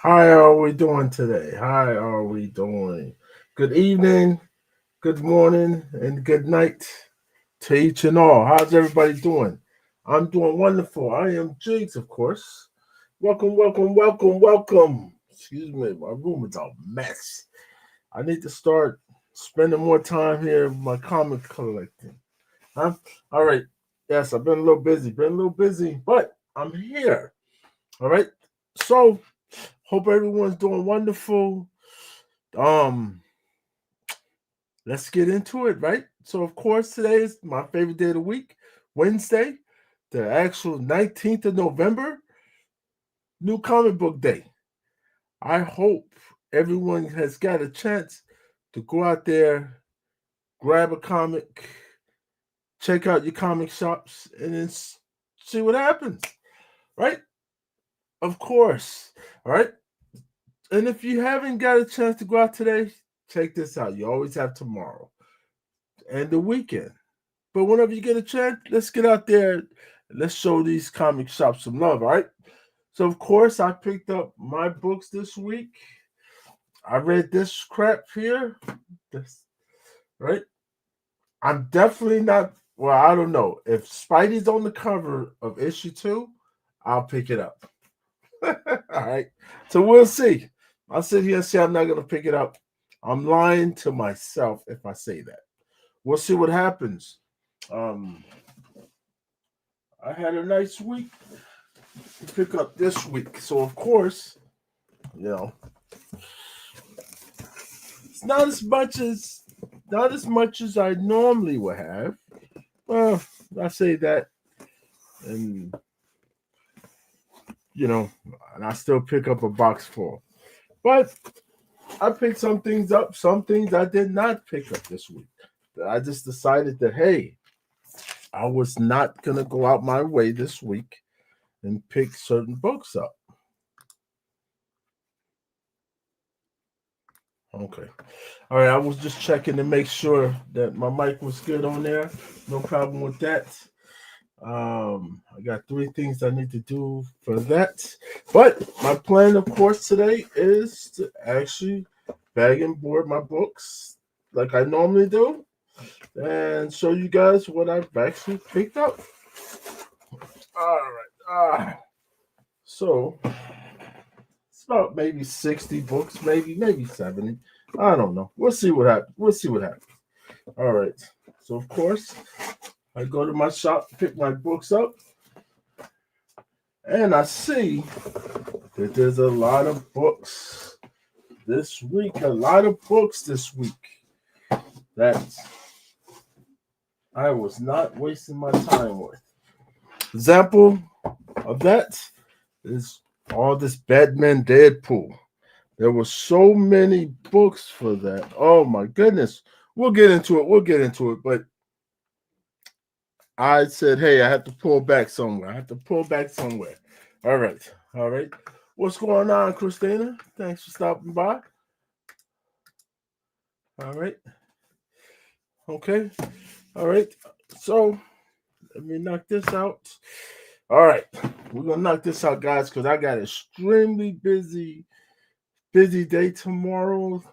How are we doing today? How are we doing? Good evening, good morning, and good night to each and all. How's everybody doing? I'm doing wonderful. I am Jigs, of course. Welcome, welcome, welcome, welcome. Excuse me, my room is a mess. I need to start spending more time here with my comic collecting. Huh? All right. Yes, I've been a little busy, but I'm here. All right. So, hope everyone's doing wonderful. Um, let's get into it, right? So, of course, today is my favorite day of the week, Wednesday, the actual 19th of November, new comic book day. I hope everyone has got a chance to go out there, grab a comic, check out your comic shops, and then see what happens, right? Of course, all right? And if you haven't got a chance to go out today, check this out. You always have tomorrow and the weekend. But whenever you get a chance, let's get out there. And let's show these comic shops some love, all right? So, of course, I picked up my books this week. I read this crap here, this, right? I'm definitely not, well, I don't know. If Spidey's on the cover of issue two, I'll pick it up. All right. So we'll see. I'll sit here and say I'm not going to pick it up. I'm lying to myself if I say that. We'll see what happens. Um, I had a nice week to pick up this week. So of course, you know, it's not as much as I normally would have. Well, I say that, and you know, and I still pick up a box full. But I picked some things up, some things I did not pick up this week. I just decided that hey, I was not gonna go out my way this week and pick certain books up. Okay. All right. I was just checking to make sure that my mic was good on there. No problem with that. I got three things I need to do for that. But my plan, of course, today is to actually bag and board my books like I normally do and show you guys what I've actually picked up. All right. So it's about maybe 60 books, maybe 70. I don't know. We'll see what happens. We'll see what happens. All right. So of course, I go to my shop, pick my books up, and I see that there's a lot of books this week. A lot of books this week that I was not wasting my time with. Example of that is all this Batman Deadpool. There were so many books for that. Oh my goodness. We'll get into it. We'll get into it. But I said, hey, I have to pull back somewhere. I have to pull back somewhere. All right. All right. What's going on, Christina? Thanks for stopping by. All right. Okay. All right. So let me knock this out. All right. We're gonna knock this out, guys, because I got an extremely busy day tomorrow.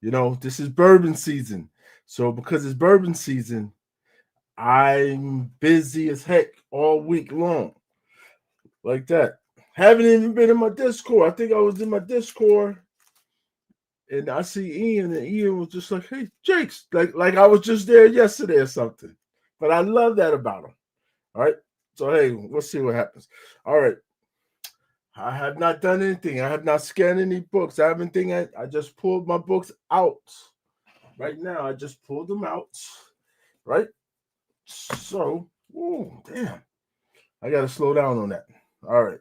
You know, this is bourbon season. So because it's bourbon season, I'm busy as heck all week long. Like that. Haven't even been in my Discord. I think I was in my Discord and I see Ian, and Ian was just like, "Hey, Jakes," like I was just there yesterday or something. But I love that about him. All right. So hey, we'll see what happens. All right. I have not done anything. I have not scanned any books. I haven't think I just pulled my books out. Right now, I just pulled them out. Right. So, ooh, damn. I gotta slow down on that. All right.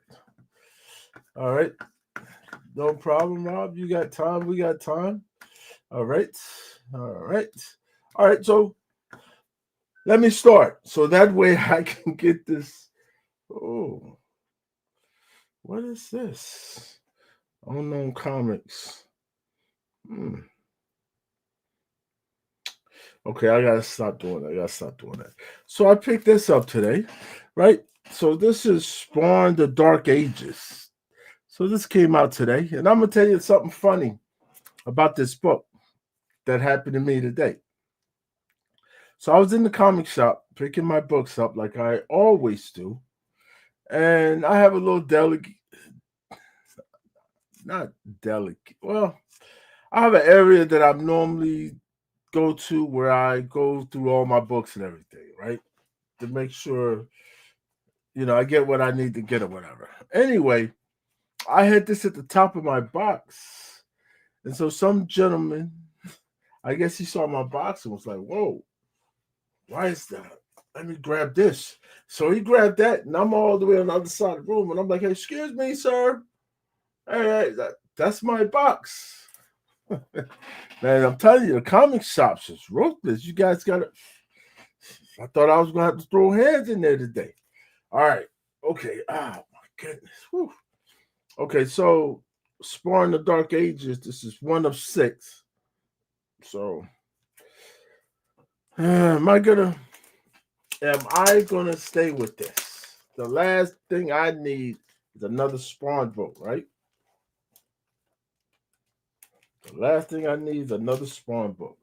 All right. No problem, Rob. You got time. We got time. All right. All right. All right. So let me start. So that way I can get this. Oh, what is this? Unknown Comics. Hmm. Okay, I gotta stop doing that. I gotta stop doing that. So I picked this up today, right? So this is Spawn the Dark Ages. So this came out today, and I'm gonna tell you something funny about this book that happened to me today. So I was in the comic shop picking my books up like I always do, and I have a little delicate, not delicate. Well, I have an area that I normally go to where I go through all my books and everything, right, to make sure I get what I need to get or whatever. Anyway, I had this at the top of my box, and so some gentleman, I guess he saw my box and was like, "Whoa, why is that? Let me grab this." So he grabbed that, and I'm all the way on the other side of the room, and I'm like, "Hey, excuse me, sir. Hey, that's my box." Man, I'm telling you, the comic shops is ruthless. You guys got to. I thought I was gonna have to throw hands in there today. All right, okay. Oh my goodness. Whew. Okay, so Spar in the Dark Ages. This is one of six. So, am I gonna stay with this? The last thing I need is another Spawn book, right? The last thing I need is another Spawn book.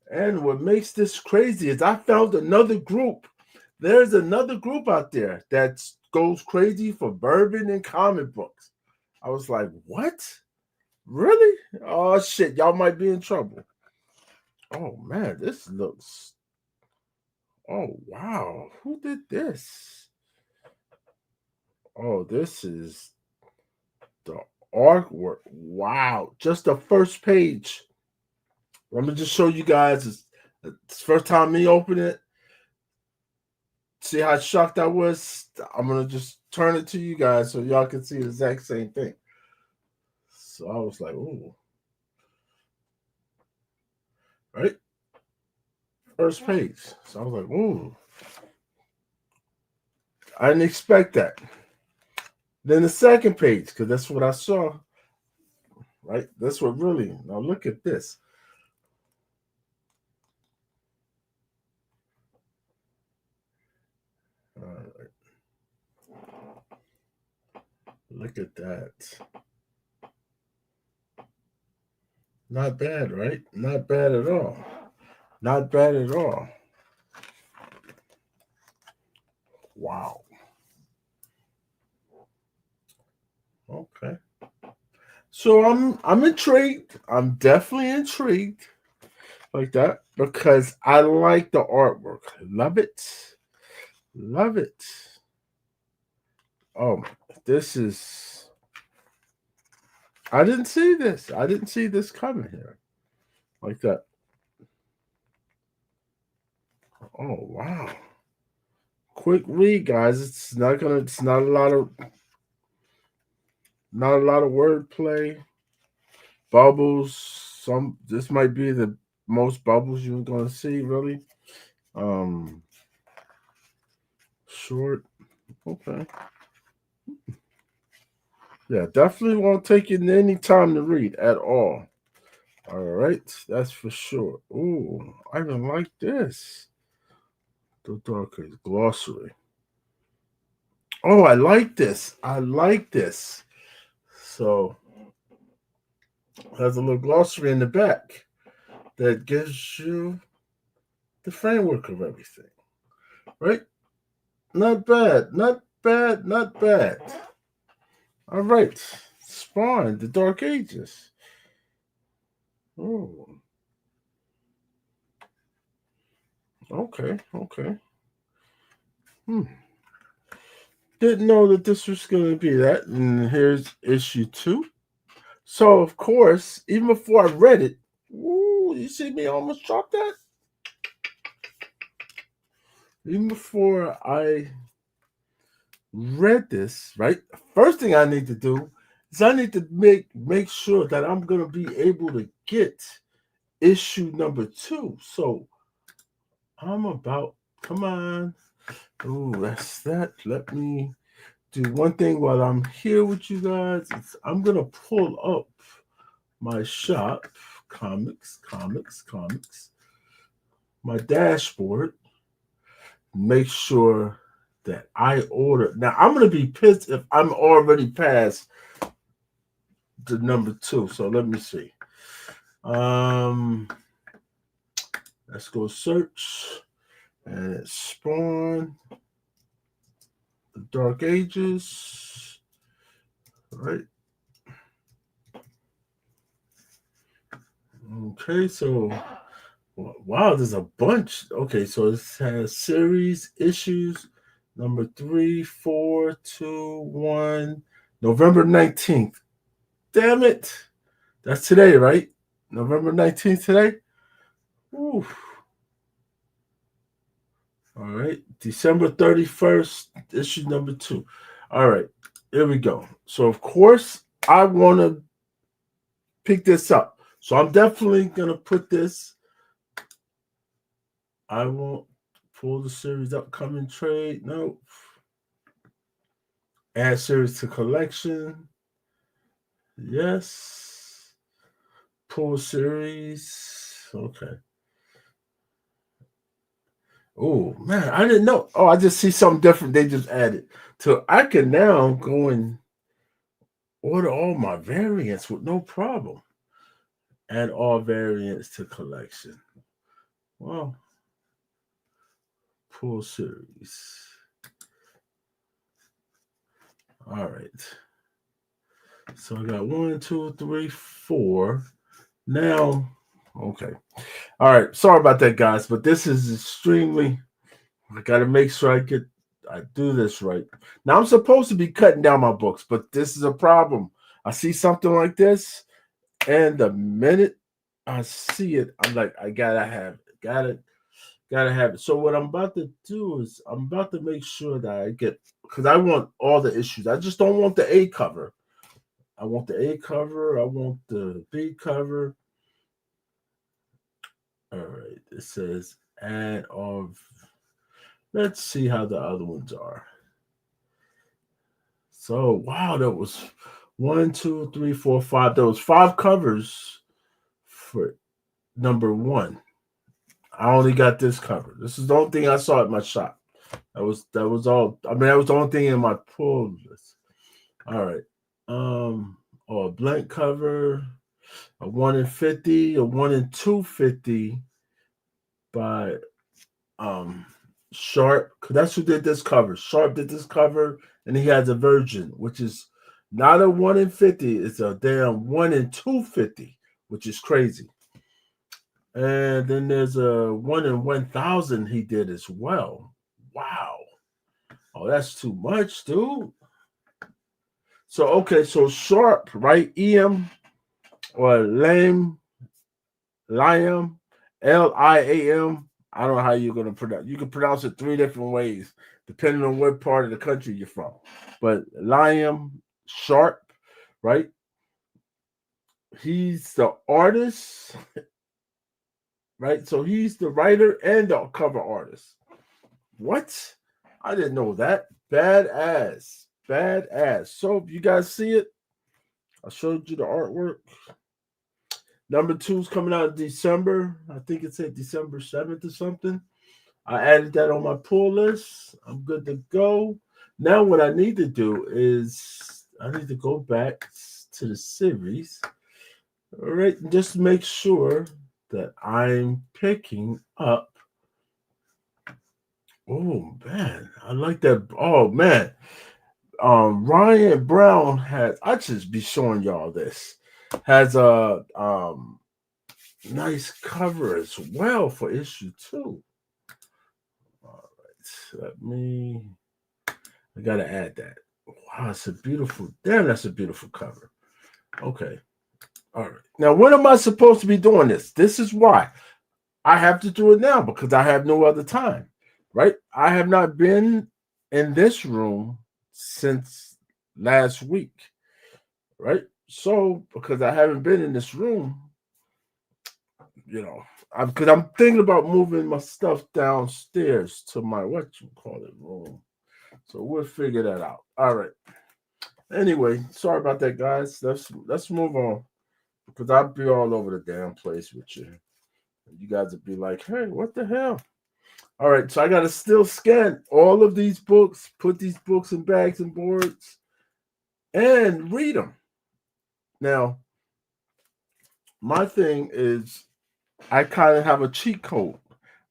And what makes this crazy is I found another group. There's another group out there that goes crazy for bourbon and comic books. I was like, what? Really? Oh shit, y'all might be in trouble. Oh man, this looks. Oh wow, who did this? Oh, this is the artwork. Wow, just the first page. Let me just show you guys. It's first time me open it. See how shocked I was? I'm gonna just turn it to you guys so y'all can see the exact same thing. So I was like, ooh. Right? First page. So I was like, ooh. I didn't expect that. Then the second page, because that's what I saw. Right? That's what really. Now look at this. All right. Look at that. Not bad, right? Not bad at all. Not bad at all. Wow. Okay. So I'm intrigued. I'm definitely intrigued like that because I like the artwork. Love it. Love it. Oh, this is. I didn't see this. I didn't see this coming here like that. Oh wow. Quick read, guys. It's not gonna. It's not a lot of. Not a lot of wordplay. Bubbles. Some. This might be the most bubbles you're gonna see. Really. Um. Short. Okay. Yeah, definitely won't take you any time to read at all. All right, that's for sure. Ooh, I even like this. The Darker Glossary. Oh, I like this. I like this. So, has a little glossary in the back that gives you the framework of everything. Right? Not bad. Not bad. Not bad. All right. Spawn, the Dark Ages. Oh, okay. Okay. Hmm. Didn't know that this was going to be that. And here's issue 2. So, of course, even before I read it, ooh, you see me almost drop that? Even before I read this, right? First thing I need to do is I need to make sure that I'm going to be able to get issue number 2. So, I'm about, come on. Ooh, that's that. Let me do one thing while I'm here with you guys. I'm going to pull up my shop, comics, my dashboard, make sure that I order. Now, I'm going to be pissed if I'm already past the number 2. So let me see. Let's go search and it's Spawn, the Dark Ages, right? Okay, so wow, there's a bunch. Okay, so it has series issues number 3, 4, 2, 1, November 19th. Damn it. That's today, right? November 19th today? Ooh. All right. December 31st, issue number 2. All right. Here we go. So, of course, I want to pick this up. So, I'm definitely going to put this. I won't pull the series upcoming trade. No. Add series to collection. Yes. Pull series. Okay. Oh man, I didn't know. Oh, I just see something different they just added. So I can now go and order all my variants with no problem. Add all variants to collection. Well, pull series. All right. So I got 1, 2, 3, 4. Now, okay. All right. Sorry about that, guys, but this is extremely. I got to make sure I do this right. Now I'm supposed to be cutting down my books, but this is a problem. I see something like this, and the minute I see it, I'm like, I gotta have it. Gotta have it. So what I'm about to do is I'm about to make sure that I get because I want all the issues. I just don't want the A cover. I want the A cover. I want the B cover. All right. It says add of. Let's see how the other ones are. So wow, that was 1, 2, 3, 4, 5. There was 5 covers for number 1. I only got this cover. This is the only thing I saw at my shop. That was all. I mean, that was the only thing in my pull list. All right. A blank cover, a 1 in 50, a 1 in 250 by Sharp. Cause that's who did this cover. Sharp did this cover, and he has a version, which is not a 1 in 50. It's a damn 1 in 250, which is crazy. And then there's a 1 in 1,000 he did as well. Wow. Oh, that's too much, dude. So, okay, so Sharp, right? EM or Liam, Liam, Liam. I don't know how you're going to pronounce. You can pronounce it 3 different ways, depending on what part of the country you're from. But Liam Sharp, right? He's the artist, right? So he's the writer and the cover artist. What? I didn't know that. Badass. Badass. So you guys see it? I showed you the artwork. Number 2 is coming out in December. I think it said December 7th or something. I added that on my pull list. I'm good to go. Now what I need to do is I need to go back to the series. All right, and just make sure that I'm picking up. Oh man, I like that. Oh man. Ryan Brown has I just be showing y'all this. Has a nice cover as well for issue 2. All right, I gotta add that. Wow, it's a beautiful, damn, that's a beautiful cover. Okay. All right. Now, when am I supposed to be doing this? This is why I have to do it now because I have no other time, right? I have not been in this room since last week, right? So, because I haven't been in this room, because I'm thinking about moving my stuff downstairs to my room. So we'll figure that out. All right. Anyway, sorry about that, guys. Let's move on because I'll be all over the damn place with you. You guys would be like, "Hey, what the hell?" All right, so I got to still scan all of these books, put these books in bags and boards, and read them. Now, my thing is I kind of have a cheat code.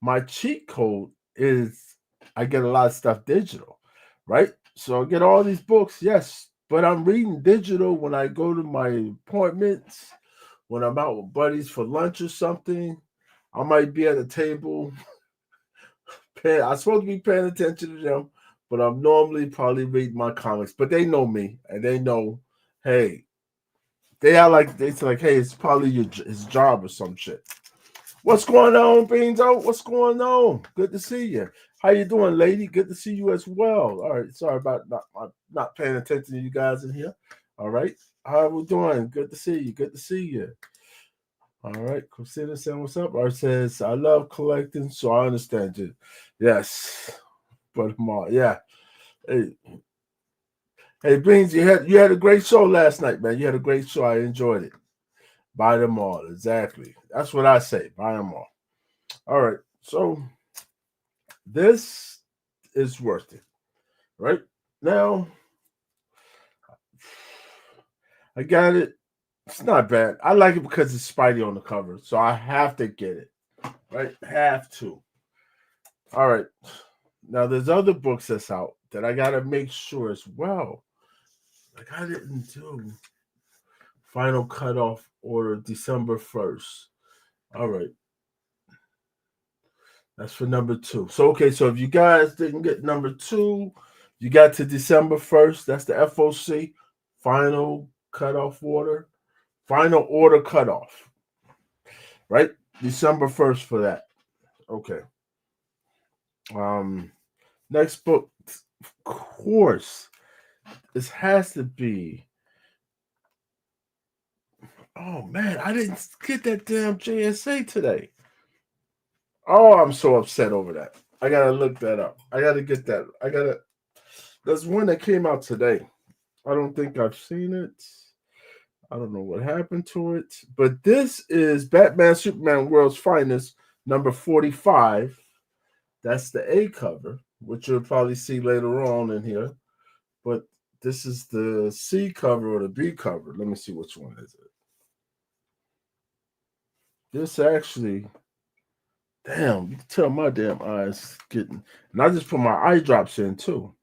My cheat code is I get a lot of stuff digital, right? So I get all these books, yes, but I'm reading digital when I go to my appointments, when I'm out with buddies for lunch or something. I might be at a table. I'm supposed to be paying attention to them, but I'm normally probably reading my comics. But they know me, and they know, hey, they are like they say like, hey, it's probably his job or some shit. What's going on, Beanzo? What's going on? Good to see you. How you doing, lady? Good to see you as well. All right, sorry about not paying attention to you guys in here. All right, how are we doing? Good to see you. Good to see you. All right, Christina saying what's up? Art says I love collecting, so I understand you. Yes, but more, yeah. Hey, hey, Beans, you had a great show last night, man. You had a great show. I enjoyed it. Buy them all. Exactly. That's what I say. Buy them all. All right. So this is worth it, right? Now I got it. It's not bad. I like it because it's Spidey on the cover, so I have to get it. Right? Have to. All right. Now there's other books that's out that I gotta make sure as well. Like I didn't do final cutoff order December 1st. All right. That's for number two. So okay, so if you guys didn't get number two, you got to December 1st. That's the FOC final cutoff order. Final order cutoff. Right? December 1st for that. Okay. Um next book, of course, this has to be. Oh man, I didn't get that damn JSA today. Oh, I'm so upset over that. I gotta look that up. I gotta get that. There's one that came out today. I don't think I've seen it. I don't know what happened to it. But this is Batman Superman World's Finest, number 45. That's the A cover, which you'll probably see later on in here. But this is the C cover or the B cover. Let me see which one is it. This actually, damn, you can tell my damn eyes getting. And I just put my eye drops in too.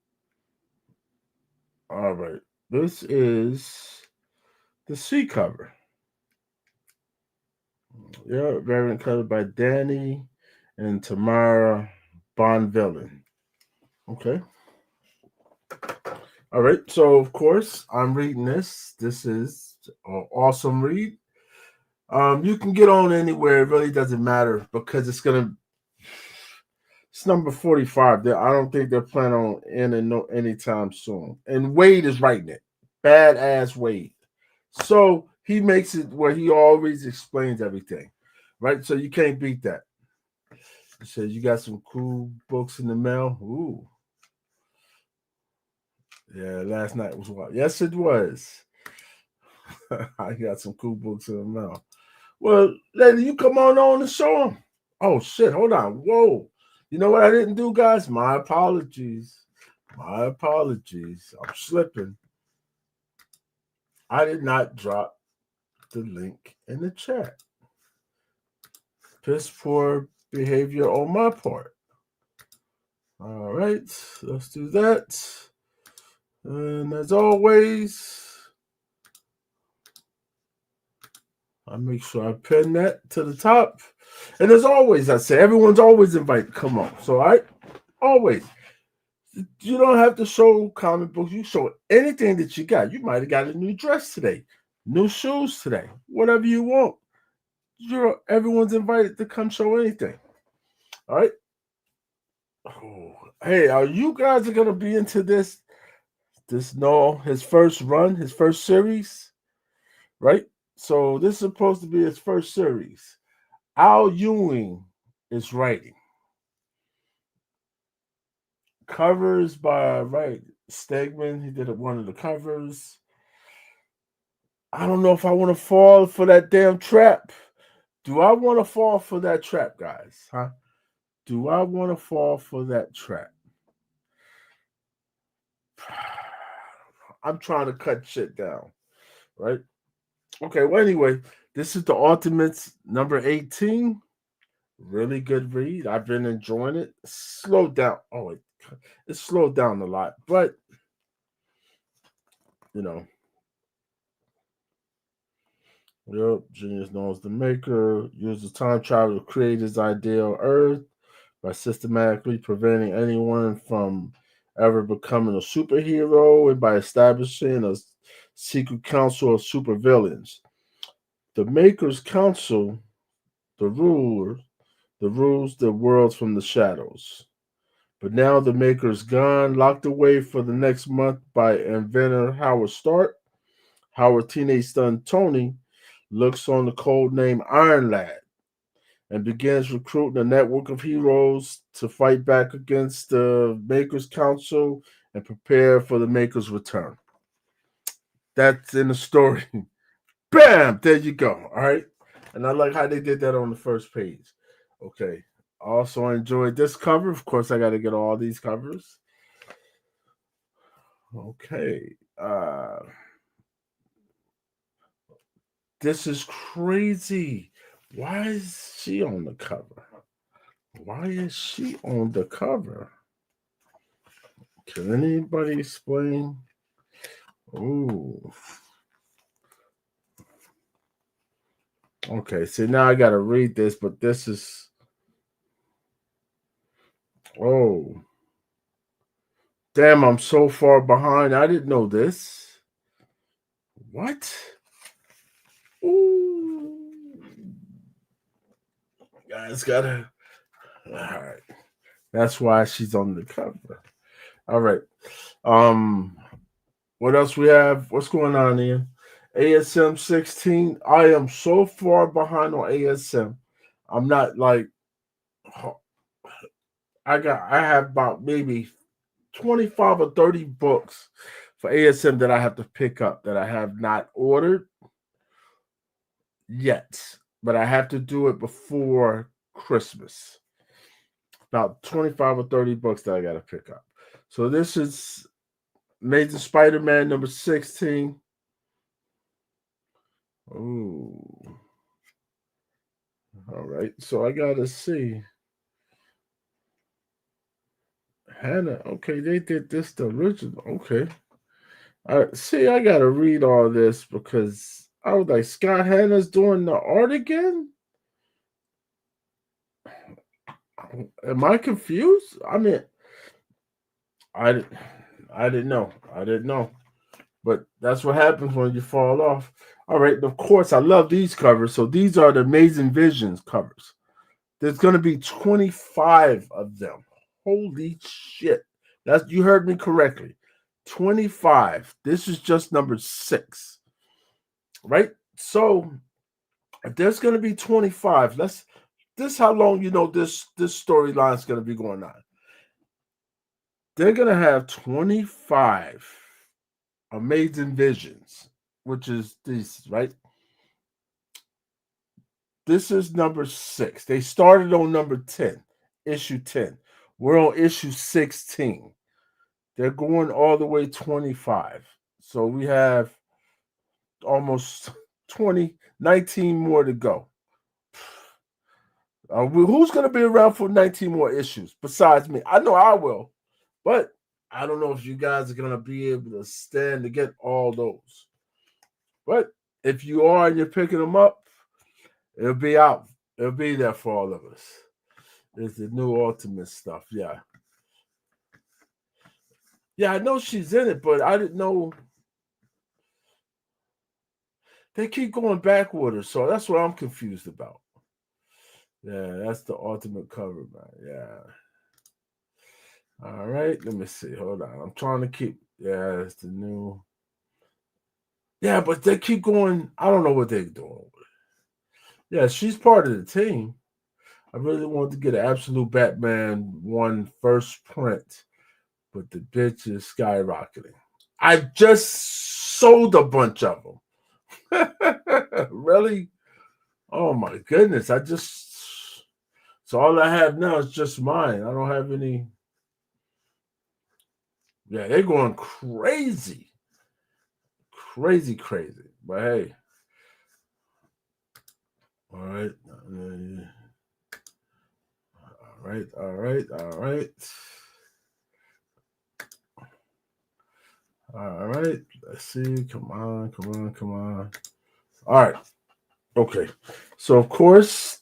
All right. This is the C cover. Yeah, variant covered by Danny and Tamara Bonvillain. Okay. All right. So of course I'm reading this. This is an awesome read. You can get on anywhere. It really doesn't matter because it's number 45. I don't think they're planning on ending no anytime soon. And Wade is writing it. Badass Wade. So he makes it where he always explains everything. Right? So you can't beat that. He says you got some cool books in the mail. Ooh. Yeah, last night was what? Yes, it was. I got some cool books in the mail. Well, lady, you come on and show them. Oh shit! Hold on. Whoa. You know what I didn't do, guys? My apologies. My apologies. I'm slipping. I did not drop the link in the chat. Piss poor behavior on my part. All right, let's do that. And as always, I make sure I pin that to the top. And as always, I say everyone's always invited. Come on. So I always. You don't have to show comic books. You show anything that you got. You might have got a new dress today, new shoes today, whatever you want. Everyone's invited to come show anything. All right. Oh, hey, are you guys are gonna be into this? His first run, his first series, right? So this is supposed to be his first series. Al Ewing is writing. Covers by Stegman. He did one of the covers. I don't know if I want to fall for that damn trap. Do I want to fall for that trap, guys? Huh? Do I want to fall for that trap? I'm trying to cut shit down, right? Okay, well, anyway, this is the Ultimates number 18. Really good read. I've been enjoying it. Slowed down. Oh, it slowed down a lot, but you know, yep, genius knows the maker. Uses time travel to create his ideal Earth by systematically preventing anyone from ever becoming a superhero and by establishing a secret council of supervillains. The Maker's Council, the ruler, the rules the worlds from the shadows. But now the Maker's gone, locked away for the next month by inventor Howard Stark. Howard teenage son Tony looks on the code name Iron Lad and begins recruiting a network of heroes to fight back against the Maker's Council and prepare for the Maker's return. That's in the story. Bam! There you go. All right. And I like how they did that on the first page. Okay. Also enjoyed this cover. Of course, I got to get all these covers. Okay. This is crazy. Why is she on the cover? Why is she on the cover? Can anybody explain? Ooh. Okay, so now I gotta read this, but this is oh damn, I'm so far behind. I didn't know this. What? Ooh. Guys gotta alright. That's why she's on the cover. All right. Um what else we have? What's going on here? ASM 16. I am so far behind on ASM. I'm not like I have about maybe 25 or 30 books for ASM that I have to pick up that I have not ordered yet, but I have to do it before Christmas. About 25 or 30 books that I got to pick up. So this is Amazing Spider-Man number 16. Ooh. All right. So I got to see. Hannah. Okay, they did this the original. Okay. See, I gotta read all this because I was like, Scott Hanna's doing the art again. Am I confused? I mean, I, I didn't know. I didn't know. But that's what happens when you fall off. All right. Of course, I love these covers. So these are the Amazing Visions covers. There's gonna be 25 of them. Holy shit! That's you heard me correctly. 25. This is just number 6. Right? So if there's gonna be 25, let's this how long you know this storyline is gonna be going on. They're gonna have 25 amazing visions, which is these, right? This is number 6. They started on number 10, issue 10. We're on issue 16. They're going all the way 25. So we have almost 20, 19 more to go. Who's going to be around for 19 more issues besides me? I know I will, but I don't know if you guys are going to be able to stand to get all those. But if you are and you're picking them up, it'll be out. It'll be there for all of us. It's the new Ultimate stuff. Yeah. Yeah, I know she's in it, but I didn't know. They keep going back with her, so that's what I'm confused about. Yeah, that's the ultimate cover, man. Yeah. All right, let me see. Hold on. I'm trying to keep. Yeah, it's the new. Yeah, but they keep going. I don't know what they're doing. Yeah, she's part of the team. I really wanted to get an absolute Batman one first print, but the bitch is skyrocketing. I just sold a bunch of them. Really? Oh my goodness! I just so all I have now is just mine. I don't have any. Yeah, they're going crazy, crazy, crazy. But hey, All right. All right. All right. All right. All right. Let's see. Come on. Come on. Come on. All right. Okay. So of course,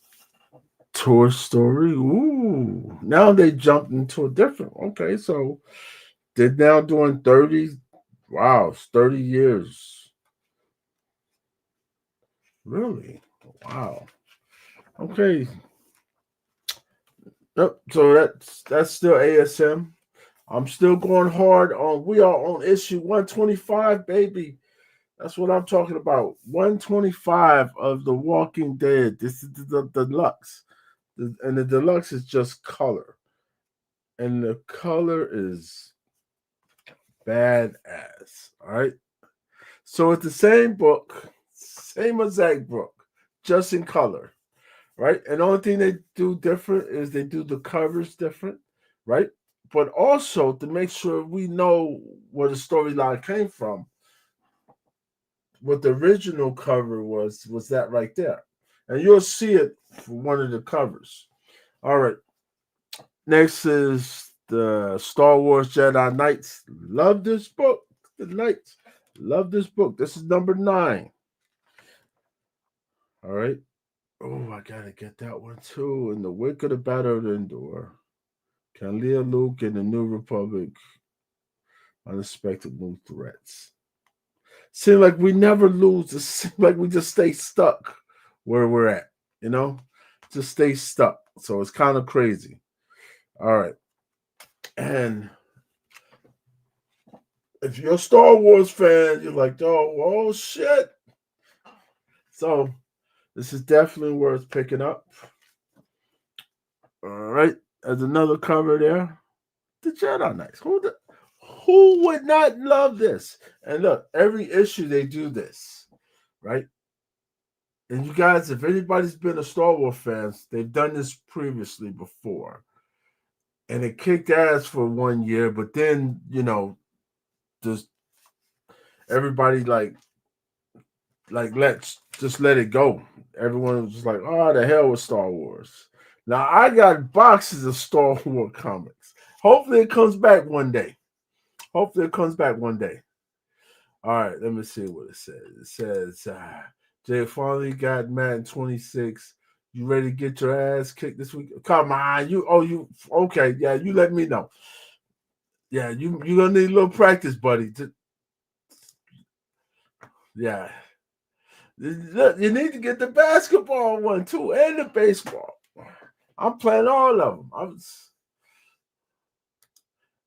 Toy Story. Ooh. Now they jumped into a different. Okay. So they're now doing 30. Wow. It's 30 years. Really? Wow. Okay. Yep. So that's still ASM. I'm still going hard on. We are on issue 125, baby. That's what I'm talking about. 125 of The Walking Dead. This is the deluxe. And the deluxe is just color. And the color is badass. All right. So it's the same book, same exact book, just in color. Right. And the only thing they do different is they do the covers different. Right. But also to make sure we know where the storyline came from, what the original cover was that right there. And you'll see it for one of the covers. All right. Next is the Star Wars Jedi Knights. Love this book. The Knights. Love this book. This is number 9. All right. Oh, I gotta get that one too. In the wake of the Battle of Endor, can Leah Luke and the New Republic unexpected new threats? Seems like we never lose. It seems like we just stay stuck where we're at. You know, just stay stuck. So it's kind of crazy. All right, and if you're a Star Wars fan, you're like, oh shit. So this is definitely worth picking up. All right, there's another cover there. The Jedi Knights. Who would not love this? And look, every issue they do this, right? And you guys, if anybody's been a Star Wars fans, they've done this previously before. And it kicked ass for 1 year, but then, just everybody let's just let it go. Everyone was just like, oh, the hell with Star Wars. Now I got boxes of Star Wars comics. Hopefully it comes back one day. Hopefully it comes back one day. All right, let me see what it says. It says, Jay finally got Madden 26. You ready to get your ass kicked this week? Come on, you okay? Yeah, you let me know. Yeah, you gonna need a little practice, buddy. Yeah, you need to get the basketball one too, and the baseball. I'm playing all of them.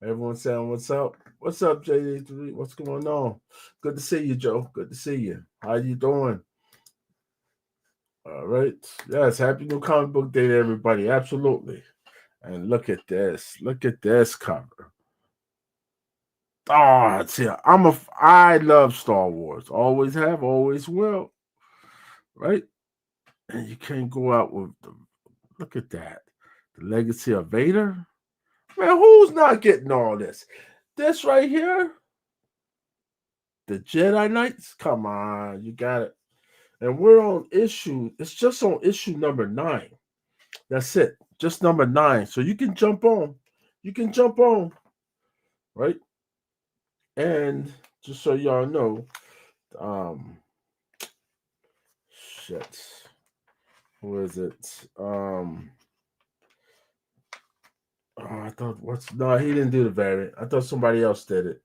Everyone saying what's up? What's up, JD3? What's going on? Good to see you, Joe. Good to see you. How you doing? All right. Yes, happy new comic book day to everybody. Absolutely. And look at this. Look at this cover. Oh, see, I love Star Wars. Always have, always will. Right? And you can't go out with look at that. The legacy of Vader. Man, who's not getting all this? This right here, the Jedi Knights. Come on, you got it. And we're on issue. It's just on issue number 9. That's it. Just number 9. So you can jump on. You can jump on, right? And just so y'all know, um, shit. Who is it? I thought what's no, he didn't do the variant. I thought somebody else did it.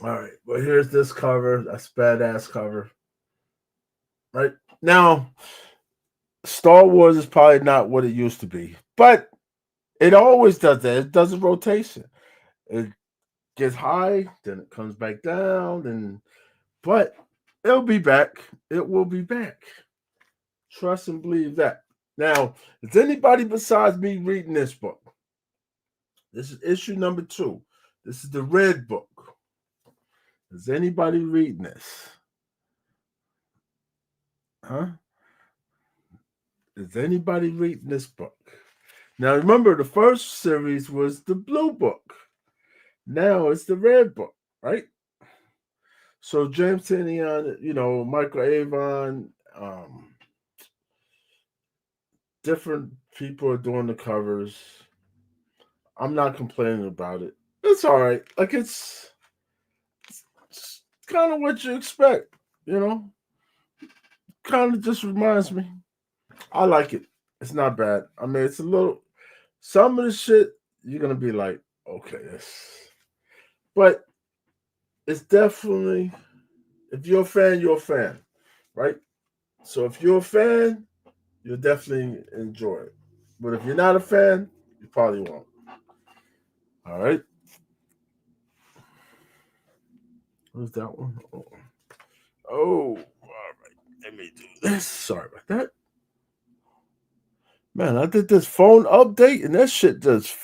All right, well here's this cover. That's badass cover. Right now, Star Wars is probably not what it used to be, but it always does that. It does a rotation. It gets high, then it comes back down, and but it'll be back. It will be back. Trust and believe that. Now, is anybody besides me reading this book? This is issue number 2. This is the red book. Is anybody reading this? Huh? Is anybody reading this book? Now, remember, the first series was the blue book. Now it's the red book, right? So James Tinian, Michael Avon, different people are doing the covers. I'm not complaining about it. It's all right. Like it's kind of what you expect, you know. Kind of just reminds me. I like it. It's not bad. I mean, it's a little. Some of the shit you're gonna be like, okay, this, but it's definitely. If you're a fan, you're a fan, right? So if you're a fan, you'll definitely enjoy it. But if you're not a fan, you probably won't. All right. What's that one? Oh, all right. Let me do this. Sorry about that. Man, I did this phone update and that shit just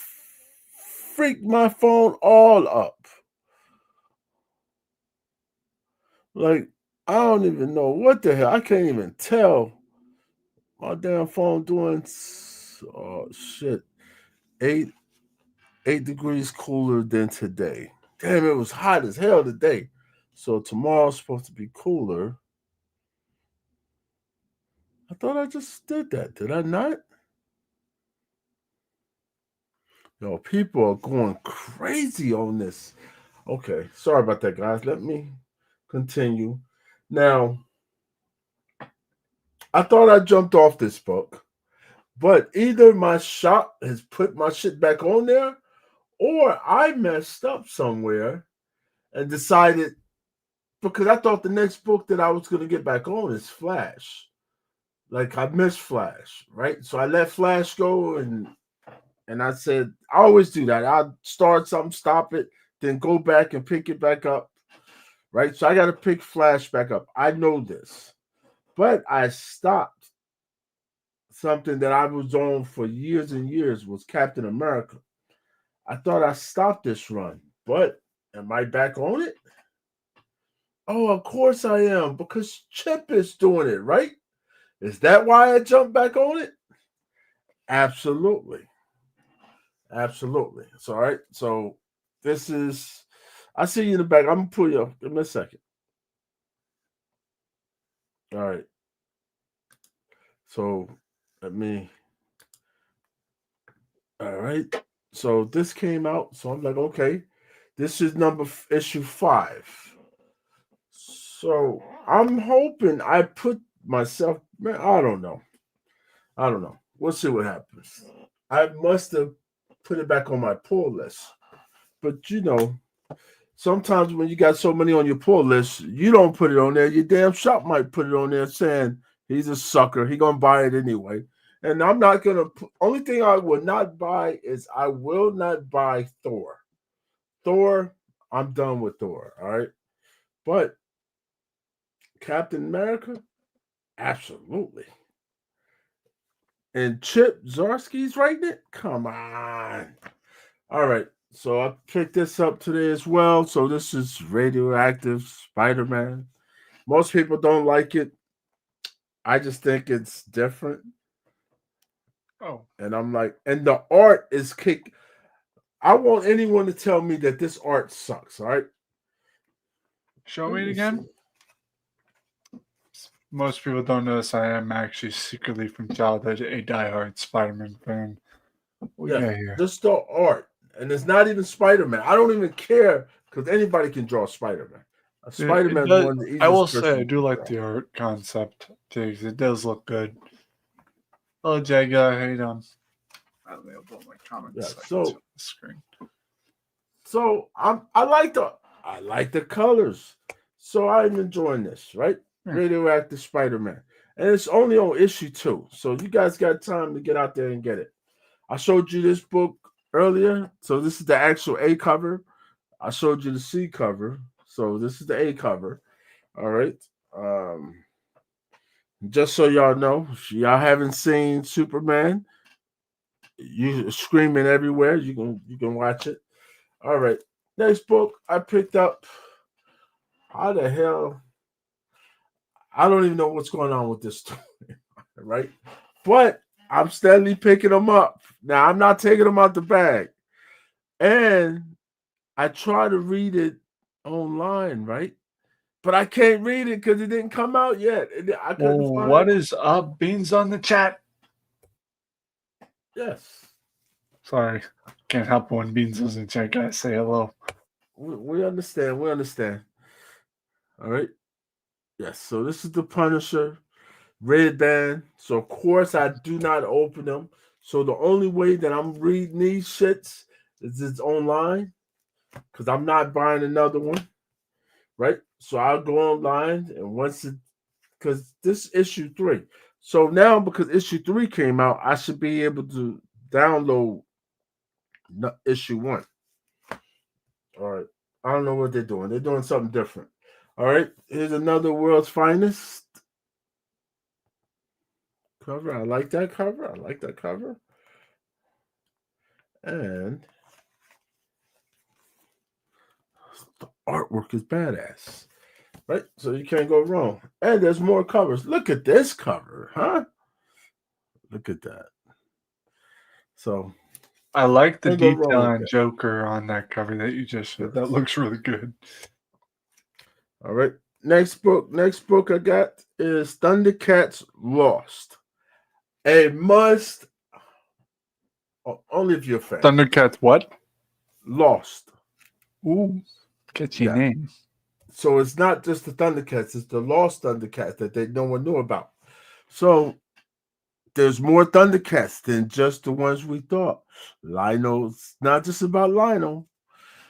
freaked my phone all up. Like, I don't even know what the hell. I can't even tell my damn phone doing. Oh, shit. 8, 8 degrees cooler than today. Damn, it was hot as hell today. So tomorrow's supposed to be cooler. I thought I just did that. Did I not? Yo, people are going crazy on this. Okay, sorry about that, guys. Let me continue. Now, I thought I jumped off this book, but either my shop has put my shit back on there, or I messed up somewhere and decided because I thought the next book that I was going to get back on is Flash. Like I missed Flash, right? So I let Flash go and I said I always do that. I start something, stop it, then go back and pick it back up, right? So I got to pick Flash back up. I know this, but I stopped something that I was on for years and years was Captain America. I thought I stopped this run, but am I back on it? Oh, of course I am because Chip is doing it, right? Is that why I jumped back on it? Absolutely. Absolutely. So, all right. So, this is, I see you in the back. I'm going to pull you up. Give me a second. All right. So, let me, all right. So, this came out. So, I'm like, okay, this is issue 5. So, I'm hoping I put myself, man, I don't know. I don't know. We'll see what happens. I must have put it back on my pull list. But sometimes when you got so many on your pull list, you don't put it on there. Your damn shop might put it on there saying he's a sucker. He gonna buy it anyway. And I'm not gonna. Only thing I will not buy is I will not buy Thor. Thor, I'm done with Thor. All right, but Captain America, absolutely. And Chip Zdarsky's writing it. Come on. All right. So I picked this up today as well. So this is Radioactive Spider-Man. Most people don't like it. I just think it's different. Oh, And I'm like, and the art is kick. I want anyone to tell me that this art sucks, all right? show Let me it me see. again. Most people don't notice I am actually secretly from childhood a diehard Spider-Man fan. What we Yeah, got here? just the art. And it's not even Spider-Man. I don't even care because anybody can draw Spider-Man. It Spider-Man is does. one of the I will easiest say I person do to like draw. the art concept too, 'cause it does look good. Oh, Jaga, how you doing? Let me put my Yeah, comments so I can see so on the screen. I like the colors. So I'm enjoying this, right? Yeah. Radioactive Spider-Man. And it's only on issue 2. So you guys got time to get out there and get it. I showed you this book earlier. So this is the actual A cover. I showed you the C cover. So this is the A cover. All right. Um just so y'all know, if y'all haven't seen Superman, you screaming everywhere. You can watch it. All right. Next book I picked up. How the hell? I don't even know what's going on with this story, right? But I'm steadily picking them up. Now I'm not taking them out the bag. And I try to read it online, right? But I can't read it because it didn't come out yet. I couldn't find What is up, Beans on the chat? Yes. Sorry, can't help when Beans was in chat. Guys, say hello. We understand. We understand. All right. Yes. So this is the Punisher Red Band. So of course I do not open them. So the only way that I'm reading these shits is it's online because I'm not buying another one. Right. So I'll go online and once it because this issue three. So now because issue three came out, I should be able to download issue one. All right. I don't know what they're doing. They're doing something different. All right. Here's another World's Finest cover. I like that cover. I like that cover. And the artwork is badass. Right? So you can't go wrong. And there's more covers. Look at this cover, huh? Look at that. So I like the can't go wrong detail with on that. Joker on that cover that you just said. That Yes. looks really good. All right. Next book. Next book I got is Thundercats Lost. A must only if you're a fan. Thundercats, what? Lost. Ooh, catchy Yeah. name. So it's not just the Thundercats, it's the Lost Thundercats that no one knew about. So there's more Thundercats than just the ones we thought. Lionel's not just about Lionel.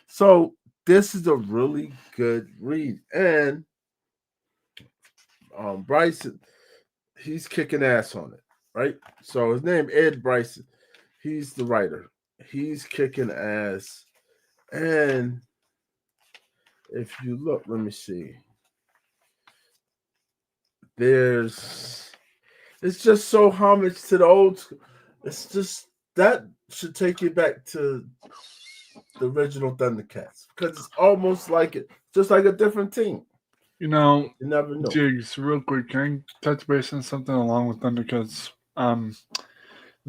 So this is a really good read. And Bryson, he's kicking ass on it, right? So his name Ed Bryson. He's the writer. He's kicking ass. And if you look, let me see. There's it's just so homage to the old school. It's just that should take you back to the original Thundercats because it's almost like it, just like a different team. You know, You never know. Jigs, real quick, can I touch base on something along with Thundercats?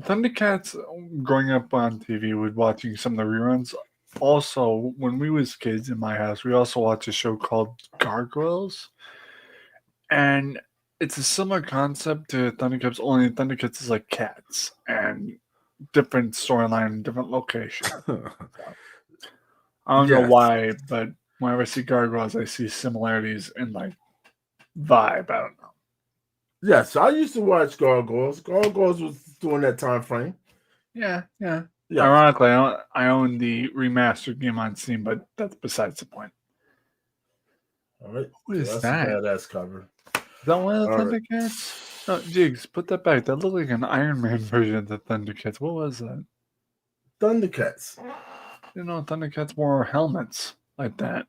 Thundercats, growing up on TV, with watching some of the reruns. Also, when we was kids in my house, we also watched a show called Gargoyles, and it's a similar concept to Thundercats. Only Thundercats is like cats and different storyline, different location. I don't know Yes, why, but whenever I see Gargoyles, I see similarities in like vibe. I don't know. yes. I used to watch Gargoyles. Gargoyles was during that time frame. Yeah, yeah. Yes. Ironically, I own the remastered game on Steam, but that's besides the point. All right. What So is that's a that? badass cover. Is that one of the All right. Thundercats? No, Jigs, put that back. That looked like an Iron Man version of the Thundercats. What was that? Thundercats. You know, Thundercats wore helmets like that.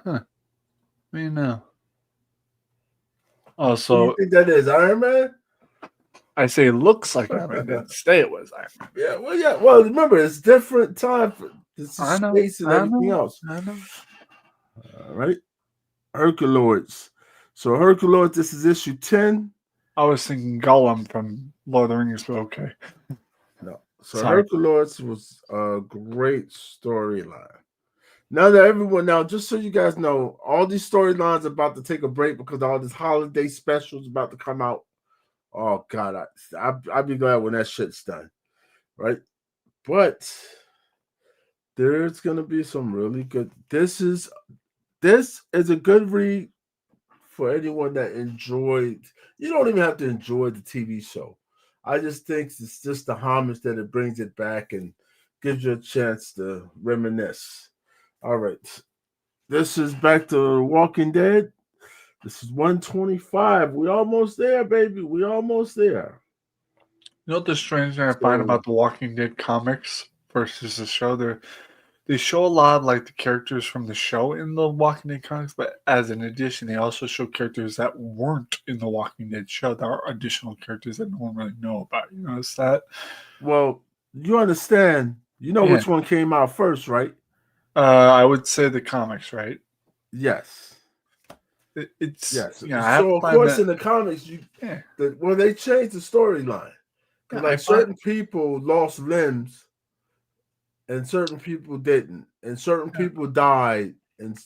Huh. What do you know? Who do you Also, think that is? Iron Man? I say looks like Iron Man. I didn't say it was Iron Man. Yeah. Well, yeah. Well, remember, it's different time. This is I know, space and I everything know, else. I know. All right. Herculoids. So Herculoids, this is issue 10. I was thinking Gollum from Lord of the Rings, but okay. No. So Sorry. Herculoids was a great storyline. Now that everyone now, just so you guys know, all these storylines about to take a break because all this holiday specials about to come out. Oh God, I'd be glad when that shit's done, right? But there's gonna be some really good. This is a good read for anyone that enjoyed. You don't even have to enjoy the TV show. I just think it's just the homage that it brings it back and gives you a chance to reminisce. All right. This is back to Walking Dead. This is 125. We almost there, baby. We almost there. You know what the strange thing I find So, about the Walking Dead comics versus the show? They show a lot of like the characters from the show in the Walking Dead comics, but as an addition, they also show characters that weren't in the Walking Dead show that are additional characters that no one really know about. You notice that? well, you understand. You know Yeah. which one came out first, right? I would say the comics, right? Yes. It's Yes. I have to So, of find course, that. in the comics, Yeah, they changed the storyline yeah. because I like find certain people lost limbs and certain people didn't, and certain yeah, people died, and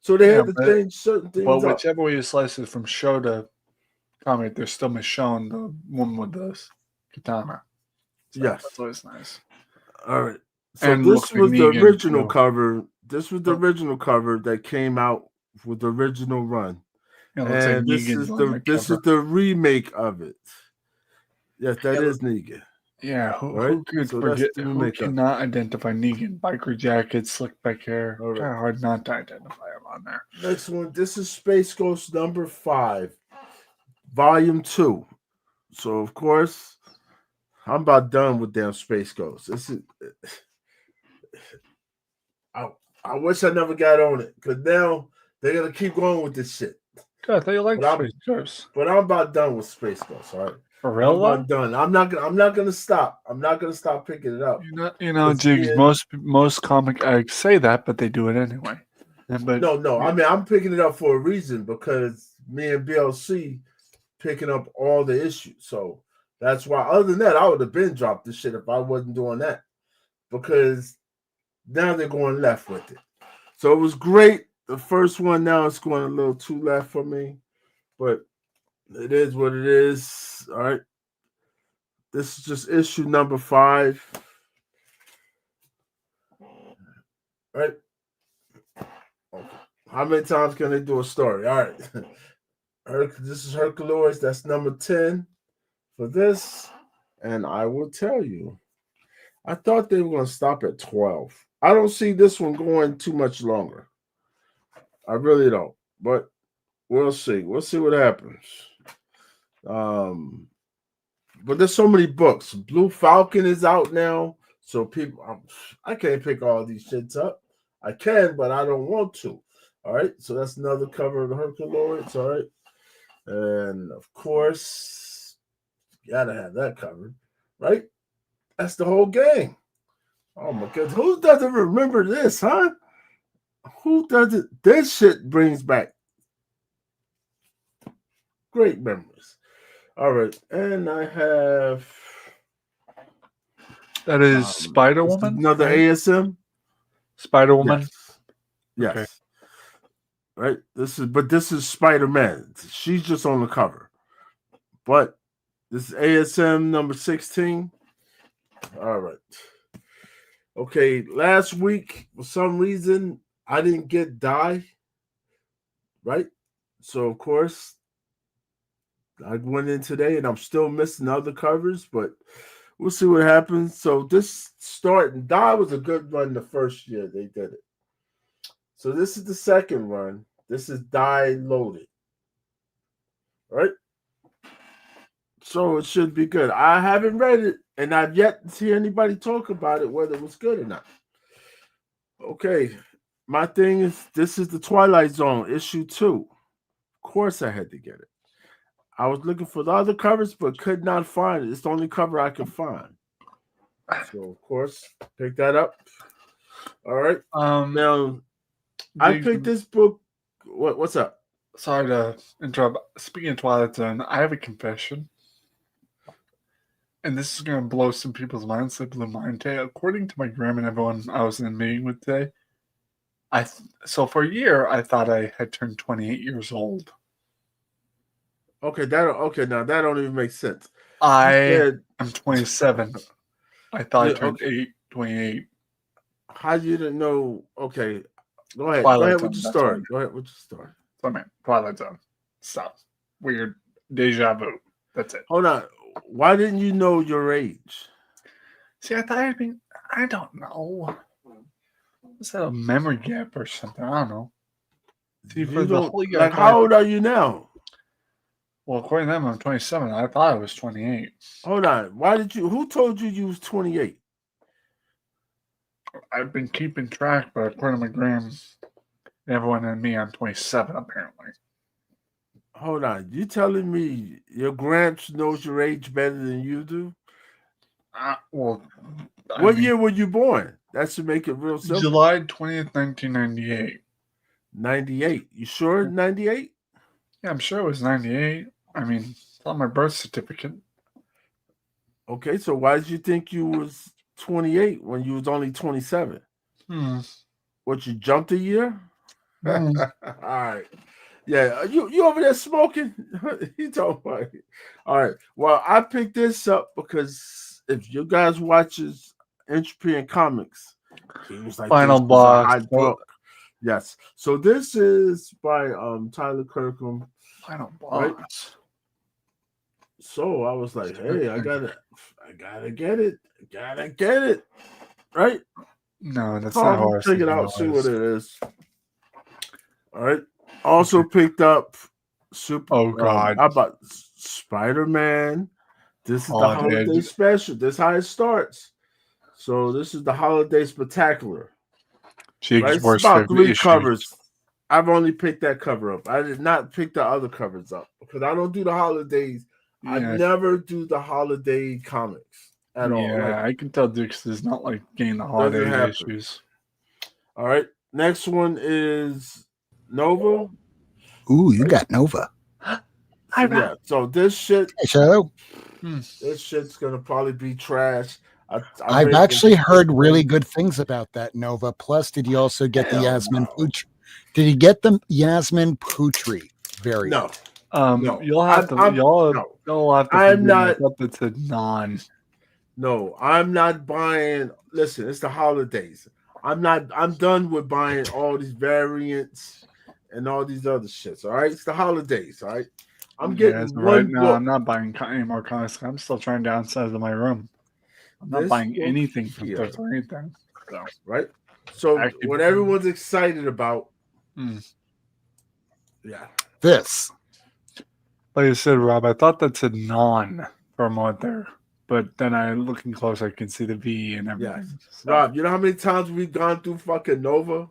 so they yeah, had to change certain but things up. whichever way you slice it, from show to comic, they're still Michonne, the woman with the katana. So Yes. that's always nice. All right. So And this looks like was the Negan original too. cover. This was the Oh, original cover that came out with the original run. it looks like And Negan's on that this is cover. the remake of it. Yes, that Yeah, is Negan. yeah. All right. Who could So that's forget? the Who remake of it. cannot identify Negan? Biker jacket, slick back hair. All right. Kind of hard not to identify him on there. Next one. This is Space Ghost number 5, volume 2. So of course, I'm about done with damn Space Ghost. This is I, I wish I never got on it because now they're gonna keep going with this shit. God, I thought you liked But I'm Space Ghost. but I'm about done with Space Ghost. All right, For I'm real though? about done. I'm not gonna stop. I'm not gonna stop picking it up. It's Jigs. being Most comic addicts say that, but they do it anyway. But no. I mean, I'm picking it up for a reason because me and BLC picking up all the issues. So that's why. Other than that, I would have been dropped this shit if I wasn't doing that because now they're going left with it. So it was great. The first one now it's going a little too left for me, but it is what it is. All right. This is just issue number 5. All right. Okay. How many times can they do a story? All right. This is Herculoids. That's number 10 for this. And I will tell you, I thought they were going to stop at 12. I don't see this one going too much longer. I really don't. But we'll see. We'll see what happens. But there's so many books. Blue Falcon is out now. So people, I can't pick all these shits up. I can, but I don't want to. All right. So that's another cover of the Herculoids. All right. And of course, you gotta have that covered, right? That's the whole game. Oh my god, who doesn't remember this, huh? Who doesn't? This shit brings back great memories. All right, and I have that is Spider this is Woman, another right? ASM. Spider Woman. Yes, Okay. yes, right. This is Spider Man. She's just on the cover, but this is ASM number 16. All right. Okay, last week for some reason I didn't get Die, right? So of course I went in today and I'm still missing other covers, but we'll see what happens. So this start and Die was a good run the first year they did it. So this is the second run. This is Die Loaded, right? So it should be good. I haven't read it and I've yet to see anybody talk about it, whether it was good or not. Okay, my thing is this is the Twilight Zone issue 2. Of course, I had to get it. I was looking for the other covers, but could not find it. It's the only cover I could find. So, of course, pick that up. All right. Now, I picked this book. What's up? Sorry to interrupt. Speaking of Twilight Zone, I have a confession. And this is going to blow some people's minds. It blew mine today. According to my grandma and everyone I was in a meeting with today, so for a year, I thought I had turned 28 years old. Okay, now that don't even make sense. I'm 27. I thought I turned 28. How you didn't know? Okay, go ahead. Twilight Go ahead Zone, with your that's story. why. Go ahead with your story. So, man, Twilight Zone. Stuff. Weird. Deja vu. That's it. Hold on. Why didn't you know your age? See, I thought I don't know. Is that a memory gap or something? I don't know. See, for the whole year, how old are you now? Well, according to them, I'm 27. I thought I was 28. Hold on. Who told you you was 28? I've been keeping track, but according to my gram, everyone and me, I'm 27 apparently. Hold on. You telling me your gramps knows your age better than you do? What year were you born? That should make it real simple. July 20th, 1998. 98. You sure 98? Yeah, I'm sure it was 98. I mean, it's on my birth certificate. Okay, so why did you think you was 28 when you was only 27? What, you jumped a year? All right. Yeah, you over there smoking? He talking about it. All right. Well, I picked this up because if you guys watches Entropy and Comics, he was like, Final "This is a box. hot book." Yes. So this is by Tyler Kirkham, Final right? box. So I was like, "Hey, I gotta get it, gotta get it." Right? No, that's So not I'm how gonna I check see it the out, see what noise. it is. All right. Also picked up Super. Oh God, How about Spider Man? This is the holiday. holiday special. This is how it starts. So this is the holiday spectacular. Right? Jig's It's worst about favorite three issues. covers. I've only picked that cover up. I did not pick the other covers up because I don't do the holidays. I Yeah, never do the holiday comics at all. Like, yeah. I can tell Dix does not like getting the doesn't holiday happen. issues. All right. Next one is Nova. Ooh, you Right? got Nova. So yeah. So this shit, Hey, so this shit's gonna probably be trash. I I've read the actually heard description. really good things about that Nova. Plus, did you also get the Hell Yasmin no. Putri? Did you get the Yasmin Putri variant? No. You'll have to. No. Y'all have to I'm forgive me. I not. thought that's a non. No, I'm not buying. Listen, it's the holidays. I'm not. I'm done with buying all these variants and all these other shits. All right, it's the holidays. All right, I'm Yeah, getting so right one now book. I'm not buying any more comics. I'm still trying to downsize my room. I'm not This buying book anything from here, Thrift or anything. So right? So actually, what everyone's excited about, Hmm. yeah. This. Like I said, Rob, I thought that said non for a moment there, but then I looking close, I can see the V and Yes. everything. So, Rob, you know how many times we've gone through fucking Nova?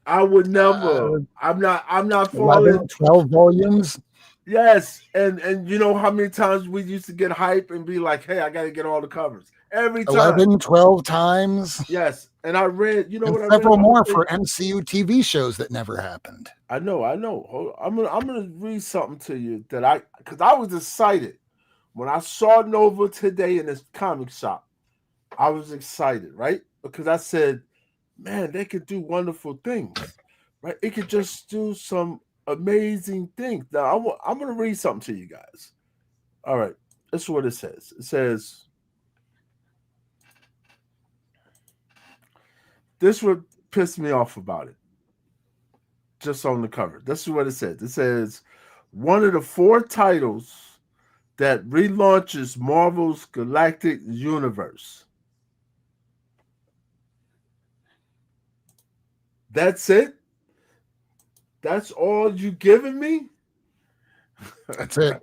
I would never. I'm not 11, falling. 12 volumes. Yes, and you know how many times we used to get hype and be like, "Hey, I got to get all the covers." Every time. 11, 12 times. Yes, and I read. You know And what I read several the other more day? for MCU TV shows that never happened. I know. I'm gonna read something to you that because I was excited when I saw Nova today in this comic shop. I was excited, right? Because I said, "Man, they could do wonderful things, right? It could just do some amazing things." Now, I'm gonna read something to you guys. All right, this is what it says. It says, "This would piss me off about it." Just on the cover. This is what it says. It says, "One of the four titles that relaunches Marvel's Galactic Universe." That's it? That's all you giving me? That's it.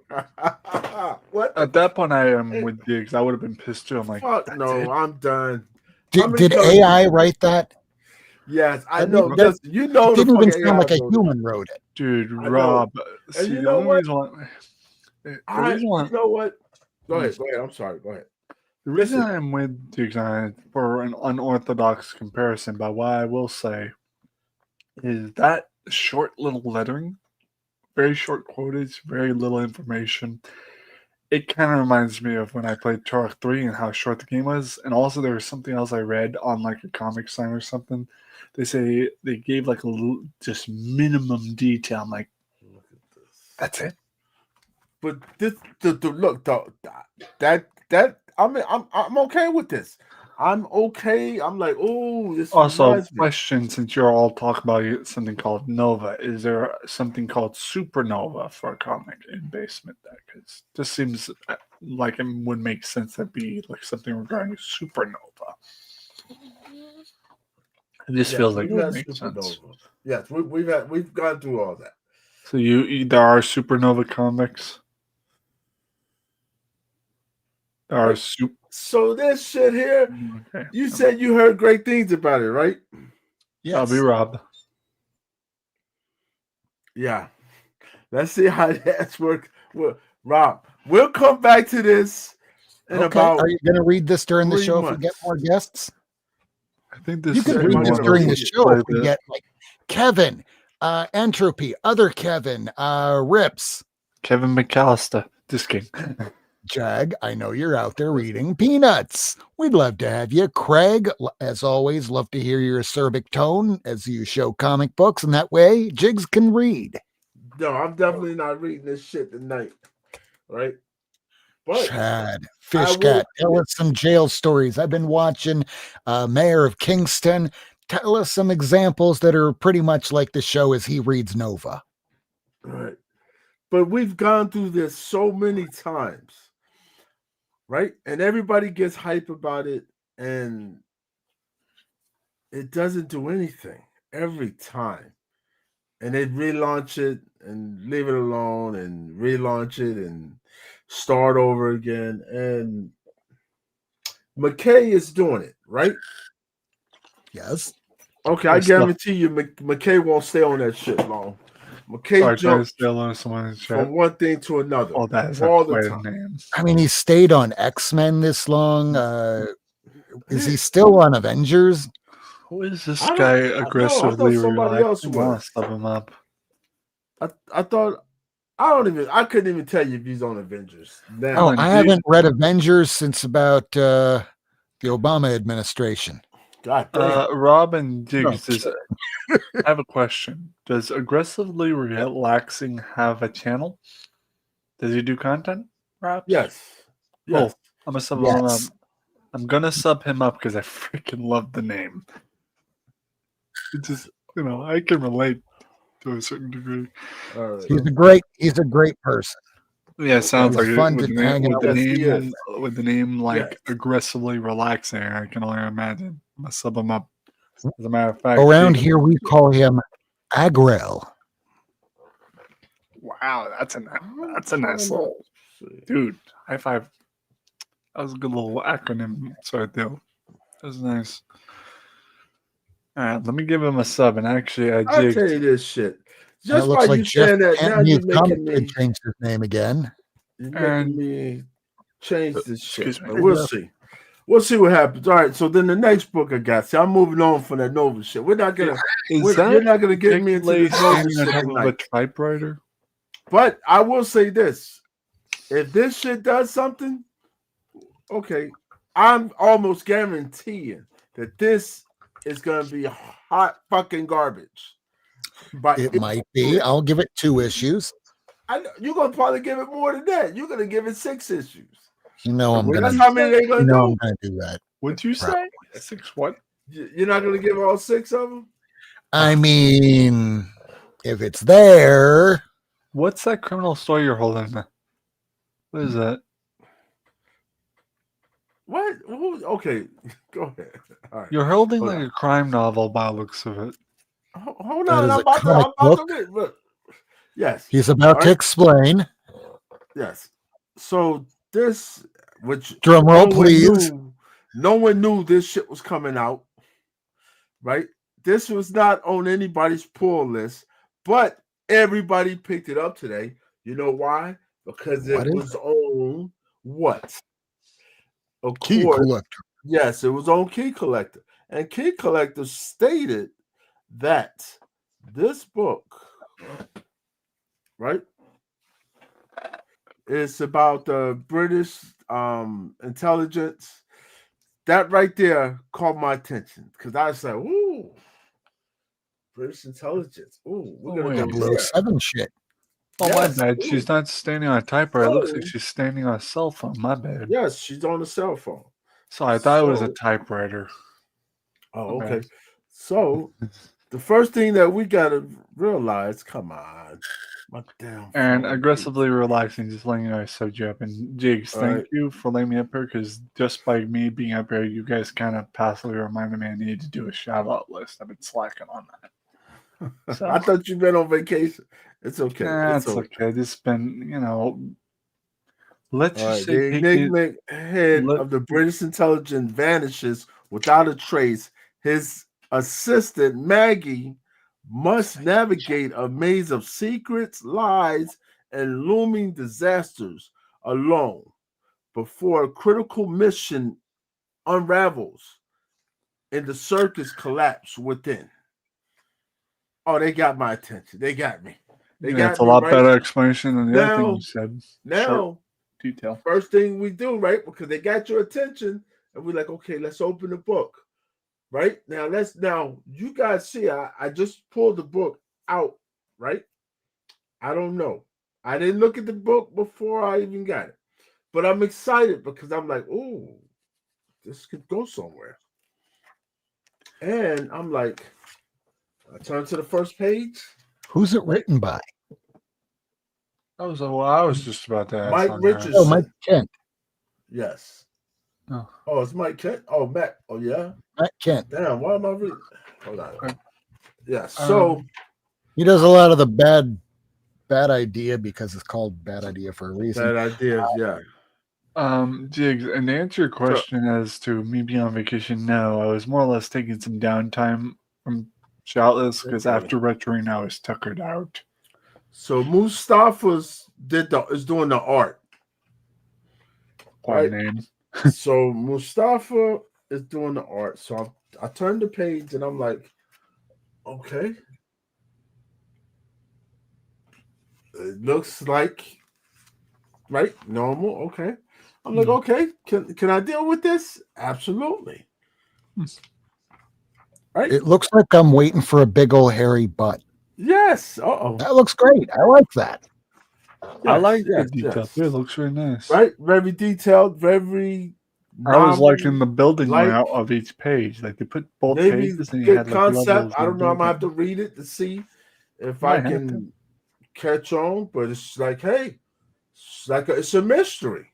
What the at that point, I am f- with Diggs. I would have been pissed too. I'm like, fuck? that's No, it. I'm done. How many Did times? AI write that? Yes, I That, know. that Listen, you it know the didn't even fucking sound AI like a wrote it. human wrote it. Dude, I know. Rob. And See, you the know only what? reason why the reason why Go hmm, ahead. Go ahead. I'm sorry. Go ahead. the reason Listen. I'm with Diggs on it for an unorthodox comparison, but what I will say is that short little lettering, very short quotage, very little information. It kind of reminds me of when I played Turok 3 and how short the game was. And also, there was something else I read on like a comic sign or something. They say they gave like a little, just minimum detail. I'm like, Look at this. that's it. But this, the look, that I mean, I'm okay with this. I'm okay. I'm like, oh, this Also, reminds me. question since you're all talking about something called Nova, is there something called Supernova for a comic in Basement Deck? Because this seems like it would make sense to be like something regarding Supernova. This Yes, feels like we've it would had make sense. supernova. Yes, we've gone through all that. So there are Supernova comics. There are Right. So this shit here, Okay. you said you heard great things about it, right? I'll be Yes. Rob. Yeah. Let's see how that's work. Well, Rob, we'll come back to this in Okay. about Are you going to read this during the 3 show if we get months. more guests? I think this You is could Yeah, gonna am be read I this one gonna of during the read those it? show if play we the get like Kevin, Entropy, other Kevin, Rips, Kevin McAllister. Just kidding. Jag, I know you're out there reading Peanuts. We'd love to have you. Craig, as always, love to hear your acerbic tone as you show comic books, and that way Jigs can read. No, I'm definitely not reading this shit tonight, right? But Chad, I Fish will. Cat, tell us some jail stories. I've been watching Mayor of Kingston. Tell us some examples that are pretty much like the show as he reads Nova. Right. But we've gone through this so many times, right? And everybody gets hype about it, and it doesn't do anything every time. And they relaunch it and leave it alone and relaunch it and start over again. And McKay is doing it, right? Yes. Okay, I guarantee you McKay won't stay on that shit long. McKay jumps from one thing to another Oh, that is all quite the a time. name. I mean, he stayed on X-Men this long. Is he still on Avengers? Who is this I guy don't- I aggressively thought somebody else relaxing? I want was. to sub him up. I thought I couldn't even tell you if he's on Avengers. Now, Oh, on, I dude. haven't read Avengers since about the Obama administration. God damn. Rob and Diggs, No. I have a question. Does aggressively relaxing have a channel? Does he do content, Rob? Yes. Cool. I'm gonna sub him Yes. up. I'm gonna sub him up because I freaking love the name. It just, I can relate to a certain degree. All right. He's a great person. Yeah, it sounds It's like fun it, to hang out with. Yes, he is. with the name like Yes. aggressively relaxing. I can only imagine. I'm gonna sub him up. As a matter of fact, Around here we call him Agrel. Wow, that's a nice little dude. High five. That was a good little acronym. Sorry, Theo. That was nice. All right, let me give him a sub. And actually, I'll tell you this shit. And it Just by looks like you Jeff saying that, now Anthony you're making Comic me changed his name again. Change this shit. Excuse me. But we'll see. We'll see what happens. All right. So then the next book I got. See, I'm moving on from that Nova shit. We're not gonna. You're not gonna get me into the Nova shit of a tonight. typewriter? But I will say this: if this shit does something, okay, I'm almost guaranteeing that this is gonna be hot fucking garbage. But It might be. I'll give it 2 issues. You're gonna probably give it more than that. You're gonna give it 6 issues. You know I'm gonna. That's how many they're gonna do. I'm gonna do that. What'd you say? 6 what? You're not gonna give all 6 of them? I mean, if it's there. What's that criminal story you're holding? What is that? What? Okay, go ahead. All right. You're holding like a crime novel by the looks of it. Hold That on, is I'm a about comic to read. Look. Yes. He's about to explain. Yes. So this, which Drum roll, please. No one knew this shit was coming out, right? This was not on anybody's pull list, but everybody picked it up today. You know why? Because it was on what? Of Key course, Collector. Yes, it was on Key Collector. And Key Collector stated that this book, right, is about the British intelligence. That right there caught my attention because I was like, ooh, British intelligence. Ooh, we're going to go 007 shit. Oh, yes. My bad. She's not standing on a typewriter. It looks like she's standing on a cell phone. My bad. Yes, she's on a cell phone. So I thought it was a typewriter. Oh, okay. So the first thing that we got to realize, come on. My damn and aggressively relaxing, just letting you know I subbed you up. And Jigs, thank you for letting me up here because just by me being up here, you guys kind of passively reminded me I needed to do a shout out list. I've been slacking on that. So, I thought you've been on vacation. It's okay. It's okay. This has been, let's just say the enigmatic head of the British intelligence vanishes without a trace. His assistant, Maggie, must navigate a maze of secrets, lies, and looming disasters alone before a critical mission unravels and the circus collapse within. Oh, they got my attention. They got me. It's a lot better explanation than the other thing you said. Now, detail. First thing we do, right? Because they got your attention, and we're like, okay, let's open the book. Right? Now you guys see I just pulled the book out, right? I don't know. I didn't look at the book before I even got it. But I'm excited because I'm like, oh, this could go somewhere. And I'm like, I turn to the first page. Who's it written by? That was what I was just about to ask. Mike on that. Richardson. Oh, Mike Kent. Yes. Oh. Oh, it's Mike Kent. Oh, Matt. Oh, yeah. Mike Kent. Damn, why am I reading? Hold on. Okay. Yeah. So He does a lot of the bad idea because it's called bad idea for a reason. bad ideas, yeah. Jigs, and to answer your question as to me being on vacation, no, I was more or less taking some downtime from Shoutless because Okay. after Retroing I was tuckered out. So Mustafa's is doing the art. Quite Right. name. So Mustafa is doing the art. So I turned the page and I'm like, okay. It looks like right, normal, okay. I'm like, okay, can I deal with this? Absolutely. Right? It looks like I'm waiting for a big old hairy butt. Yes. Uh-oh. That looks great. I like that. I Yes, like yes, the detail yes. too. It looks really nice. Right? Very detailed, very I was novel, liking the building like, layout of each page. Like they put both maybe pages and you good had like concept. levels. I don't know. I'm gonna have to building. read it to see if Might I have can catch on. But it's like, hey, it's a mystery,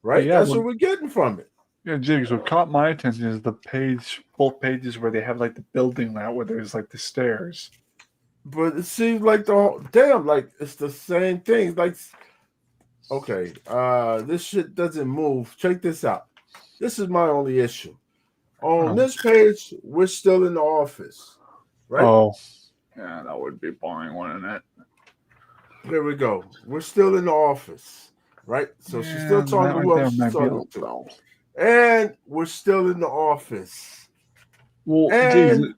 right? Yeah, That's well- what we're getting from it. Yeah, Jigs, what caught my attention is the page, both pages where they have like the building layout where there's like the stairs. But it seems like like it's the same thing. Like, okay, this shit doesn't move. Check this out. This is my only issue. On this page, we're still in the office, right? Oh, yeah, that would be boring, wouldn't it? Here we go. We're still in the office, right? So she's still Yeah, talking that to who right else there she's might be a talking to. little- And we're still in the office. Well, And Jigs,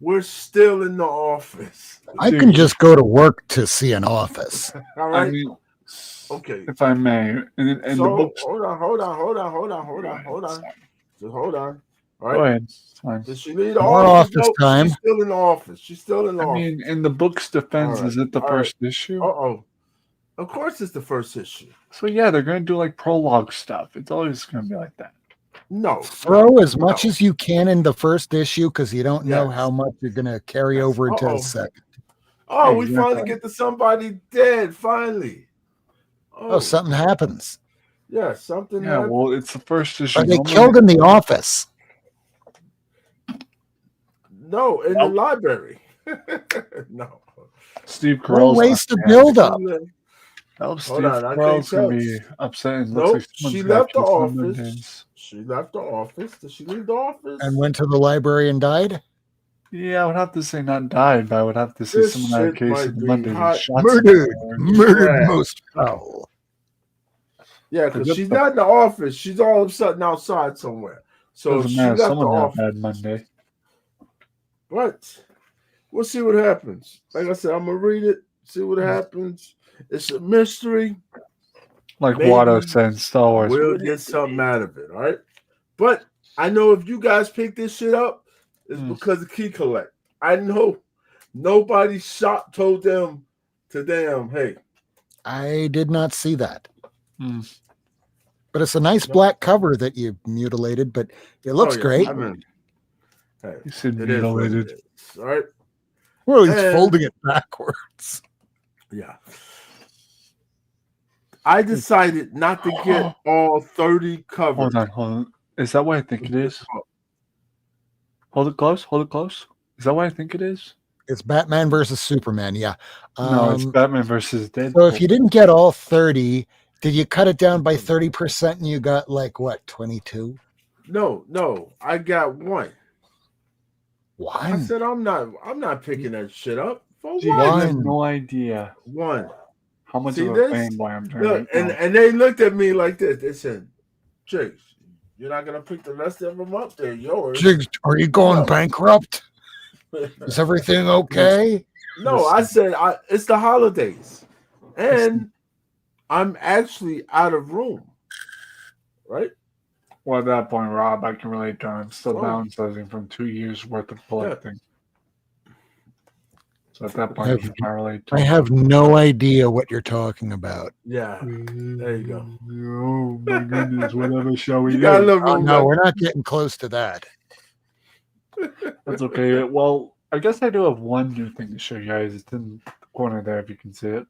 we're still in the office. I can just go to work to see an office. All I right. mean, Okay. if I may, and So the books. hold on. Just hold on. All Go right. ahead. It's fine. Does she need the More office? office No, time. she's still in the office. She's still in the I office. mean, in the book's defense, All right, is it the all first issue? Uh-oh. Of course it's the first issue. So yeah, they're gonna do like prologue stuff. It's always gonna be like that. No. Throw as much as you can in the first issue because you don't know Yes. how much you're going to carry over into the second. Oh, we finally Exactly. get to somebody dead, finally. Oh, something happens. Yeah, something Yeah, happened. well, it's the first issue. Are they Normally- killed in the office? No, in the Nope. library. No. Steve What a Carell's waste of not build up. Steve on, I Carell's can't gonna tell. be upset and Nope, looks like she someone's gonna left the kill some office. Mondays. She left the office. Did she leave the office? And went to the library and died? Yeah, I would have to say not died, but I would have to say This someone had a shit case might of the be Mondays and hot. shot Murdered. someone. Murdered Right. most foul. Yeah, because Forget she's the- not in the office. She's all of a sudden outside somewhere. So Doesn't she matter. left the Someone had a office. bad Monday. But we'll see what happens. Like I said, I'm gonna read it, see what happens. It's a mystery. Like Maybe Watto said in Star Wars. We'll get something out of it, all right? But I know if you guys pick this shit up, it's because of Key Collect. I know nobody shop told them to them, hey. I did not see that. Hmm. But it's a nice black cover that you mutilated, but it looks Oh, yeah, great. I mean, hey, You said it is what it mutilated. is, all right? Well, he's And- folding it backwards. Yeah. I decided not to get all 30 covers. Hold on. Is that what I think it is? Hold it close. Is that what I think it is? It's Batman versus Superman, yeah. No, it's Batman versus Deadpool. So if you didn't get all 30, did you cut it down by 30% and you got like what, 22? No, I got one. I One. said I'm not picking that shit up for Gee, you one. have no idea One. how much See of a this? fanboy I'm turning. Look, and they looked at me like this. They said, Chase, you're not gonna pick the rest of them up. They're yours. Jigs, are you going No. bankrupt? Is everything okay? No, I said it's the holidays, and I'm actually out of room, right? Well, at that point, Rob, I can relate to. I'm still Oh, downsizing from 2 years worth of yeah. collecting. So at that I point, have, you can relate to I him. have no idea what you're talking about. Yeah. There you go. Oh my goodness! Whatever shall we You got a do? little Oh, room no, left. we're not getting close to that. That's okay. Well, I guess I do have one new thing to show you guys. It's in the corner there, if you can see it.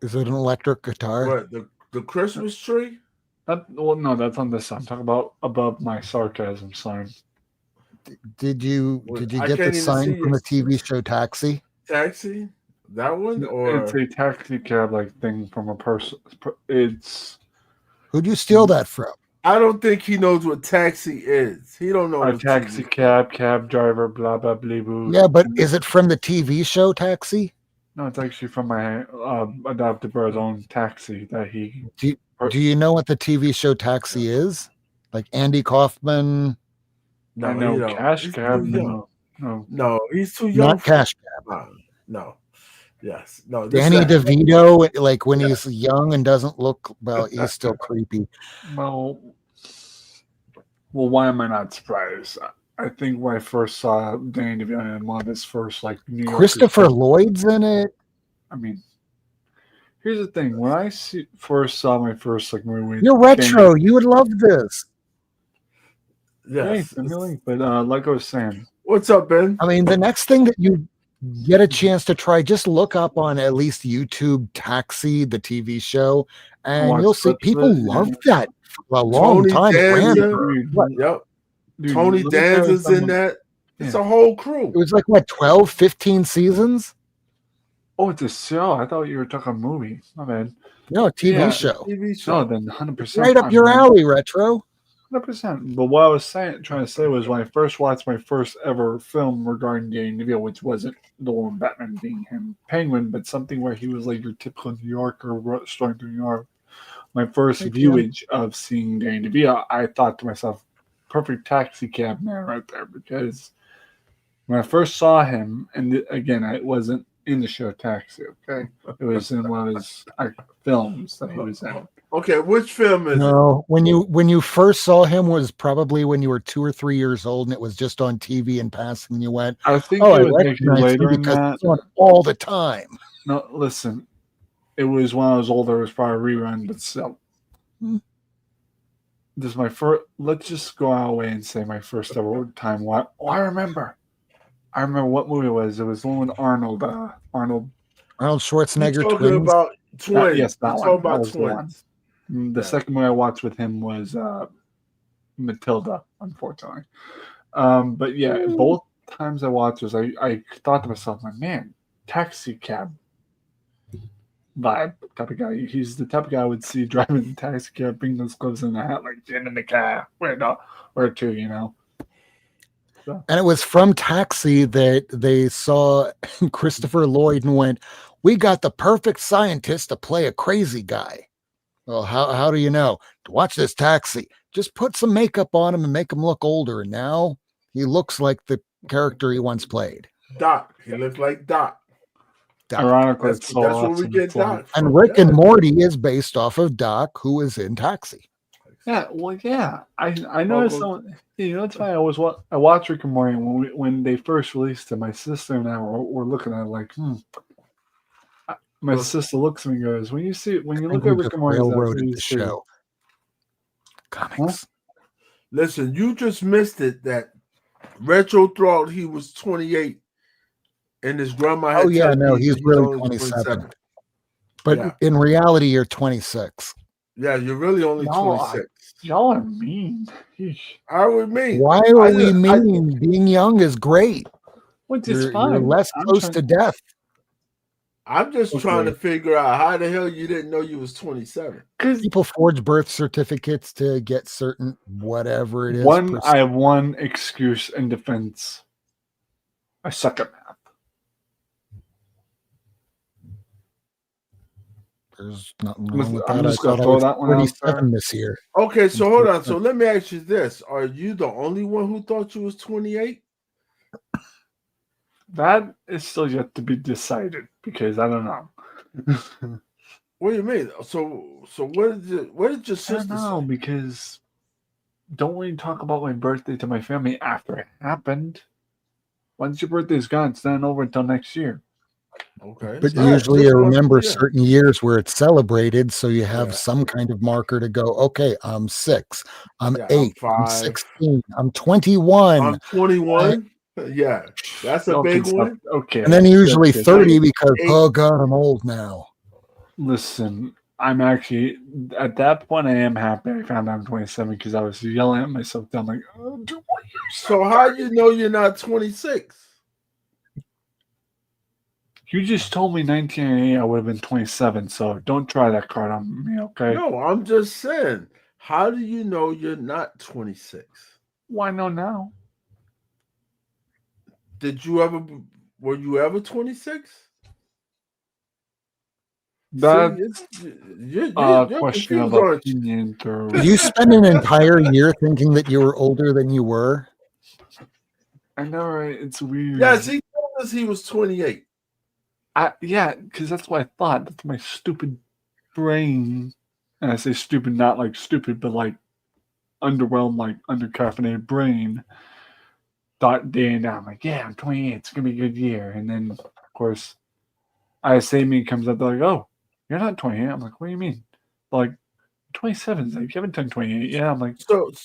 Is it an electric guitar? What, the Christmas tree? Well, no, that's on this side. I'm talking about above my sarcasm sign. Did you I get the can't even sign see from your the TV show Taxi? taxi. That one It's or a taxi cab like thing from a person. It's Who'd you steal that from? I don't think he knows what taxi is. He don't know a the taxi TV. cab driver, blah blah blah boo. Yeah, but is it from the TV show Taxi? No, it's actually from my adopted brother's own taxi that he. Do you know what the TV show Taxi is? Like Andy Kaufman, No, I he know don't. Cash He's Cab. too young. No. No, he's too young not for Cash no. Yes. No, this Danny is DeVito, like when he's young and doesn't look well, he's still creepy. Well, why am I not surprised? I think when I first saw Danny DeVito in one of his first like New York. Christopher Lloyd's in it. I mean, here's the thing: when I first saw my first like movie, You're retro. You would love this. yes. But like I was saying, What's up, Ben? I mean, the next thing that you get a chance to try, just look up on at least YouTube Taxi, the TV show, and watch you'll see clips of people it, loved that for a long Tony time. It ran Danza. for, Dude, what, Yep. dude, Tony let me tell you Danza's in something. that. It's Yeah. a whole it crew. was like, what, 12, 15 seasons? Oh, it's a show. I thought you were talking movie. My bad. No, a TV Yeah, show. TV show. No, then 100%. Right up your alley, retro. 100%. But what I was trying to say was when I first watched my first ever film regarding Danny DeVito, which wasn't the one Batman being him, Penguin, but something where he was like your typical New Yorker starting to New York. My first viewage of seeing Danny DeVito, I thought to myself, perfect taxi cab man right there, because when I first saw him, and again, I wasn't in the show Taxi, okay? It was in one of his films that he was in. Okay, which film is it? No, when you first saw him was probably when you were 2 or 3 years old, and it was just on TV in passing. And you went, I think "Oh, it I was actually recognize him later in because that. it's on all the time." No, listen, it was when I was older. It was probably a rerun, but still. This is my first. Let's just go our way and say my first ever time. What? Oh, I remember what movie it was. It was the one with Arnold. Arnold Schwarzenegger You're talking twins. about twins. yes, that You're one. talking about That was the one. twins. The Yeah. second one I watched with him was Matilda, unfortunately. But yeah, both times I watched this, I thought to myself, like, man, taxi cab vibe type of guy. He's the type of guy I would see driving the taxi cab, bring those gloves in the hat, like get in the car, where to, you know. So. And it was from Taxi that they saw Christopher Lloyd and went, "We got the perfect scientist to play a crazy guy." Well, how do you know? To watch this Taxi. Just put some makeup on him and make him look older. And now he looks like the character he once played. Doc. He looked like Doc. Ironically, That's where we get Doc from. And Rick and Morty is based off of Doc, who is in Taxi. Yeah, well, yeah. I noticed someone. You know, it's funny. I watched Rick and Morty when they first released it. My sister and I were looking at it like, My sister looks at me and goes, when you look at Rick and Morty, railroaded the show. Comics. Huh? Listen, you just missed it. That Retro thought he was 28, and his grandma had. Oh yeah, no, he's really only 27. But in reality, you're 26. Yeah, you're really only 26. Y'all are mean. I would mean. Why are we mean? Being young is great. Which is fine. You're less close to death. I'm just trying to figure out how the hell you didn't know you was 27. People forge birth certificates to get certain whatever it is. I have one excuse in defense. I suck at math. There's nothing wrong with that. I'm just going to throw that one out there. This year. Okay, so hold on. So let me ask you this. Are you the only one who thought you was 28? That is still yet to be decided because I don't know. What do you mean? So where did your I don't sister know, say? because don't we talk about my birthday to my family after it happened? Once your birthday's gone, it's not over until next year. Okay. But Right. usually you Just one remember yeah. certain years where it's celebrated, so you have Yeah. some kind of marker to go, okay, I'm 6, I'm Yeah. I'm 8, I'm 5. 16, I'm 21. I'm 21. Yeah. That's a Y'all big can stop. one. Okay. And then usually that's it. 30 because, 28. oh God, I'm old now. Listen, I'm actually at that point. I am happy I found out I'm 27 because I was yelling at myself. I'm like, oh, 2 more years. So how you know you're not 26? You just told me 1988 I would have been 27, so don't try that card on me, okay? No, I'm just saying. How do you know you're not 26? Why no now? Did you ever were you ever 26? See, That's it's you a you're question of confused, aren't you? opinion, through. Did you spend an entire year thinking that you were older than you were? I know, right? It's weird. Yes, he told us he was 28. Yeah, because that's what I thought. That's my stupid brain. And I say stupid, not like stupid, but like underwhelmed, like undercaffeinated brain. Thought day and night. I'm like, yeah, I'm 28. It's gonna be a good year. And then, of course, ISA me comes up. They're like, oh, you're not 28. I'm like, what do you mean? Like, 27. It's like, you haven't turned 28. Yeah. I'm like,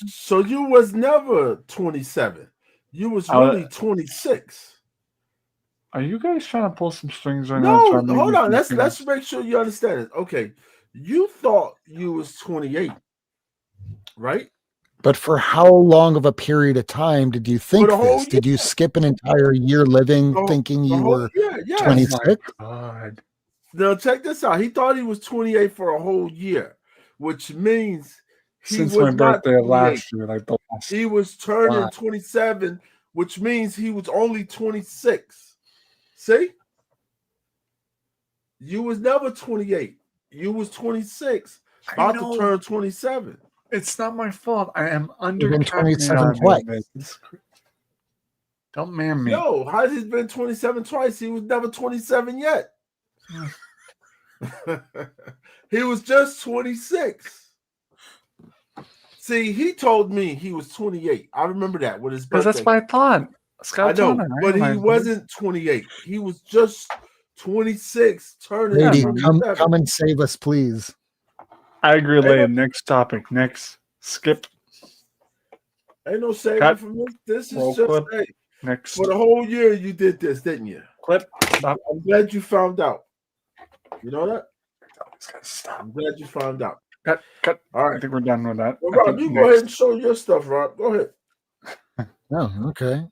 So you was never 27. You was I, really 26. are you guys trying to pull some strings right now? No, Trying to make hold me on. think Let's things? make sure you understand it. Okay. You thought you was 28, right? But for how long of a period of time did you For the think whole this? year. Did you skip an entire year living thinking The you whole were year, Oh yes. my 26? god. Now check this out. He thought he was 28 for a whole year, which means he Since my was not birthday 28. last year, like the last He was turning 5. 27, which means he was only 26. See? You was never 28. You was 26, I about to know. turn 27. It's not my fault. I am You've been undercaffeinated 27 on doing twice. this. Don't man me. No, how's he been 27 twice? He was never 27 yet. He was just 26. See, he told me he was 28. I remember that with his Because birthday. that's what I thought. I Scout's know, honor. but he wasn't 28. He was just 26, turning Lady, man. come 27. and save us, please. I agree, Ain't no, Leia. Next topic. Next. Skip. ain't no saving Cut. from this. This is Roll just clip. hey, Next. for the whole year you did this, didn't you? Clip. Stop. I'm glad you found out. You know that? It's gotta stop. I'm glad you found out. Cut. Cut. All I right. think we're done with that. Well, I Rob, think you go ahead and show your stuff, Rob. Go ahead. Oh, okay.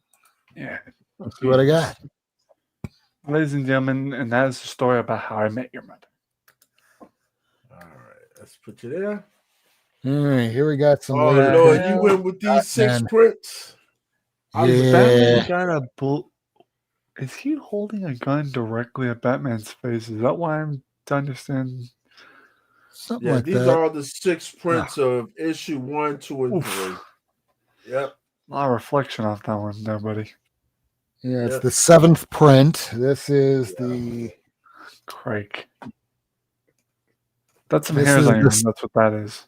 Yeah. Let's see what I got. Ladies and gentlemen, and that is the story about how I met your mother. All right. Let's put you there. All right, here we got some Oh, later Lord, prints. you went with these 6 Batman. prints. Is Yeah. Batman got a bull? Is he holding a gun directly at Batman's face? Is that why I'm to understand? Something Yeah, like these that. are the 6 prints of issue 1, 2, and Oof. 3. Yep. A lot of reflection off that one there, buddy. Yeah, it's Yep. the 7th print. This is the Craig. That's some This hairs is on your the- arm. That's what that is.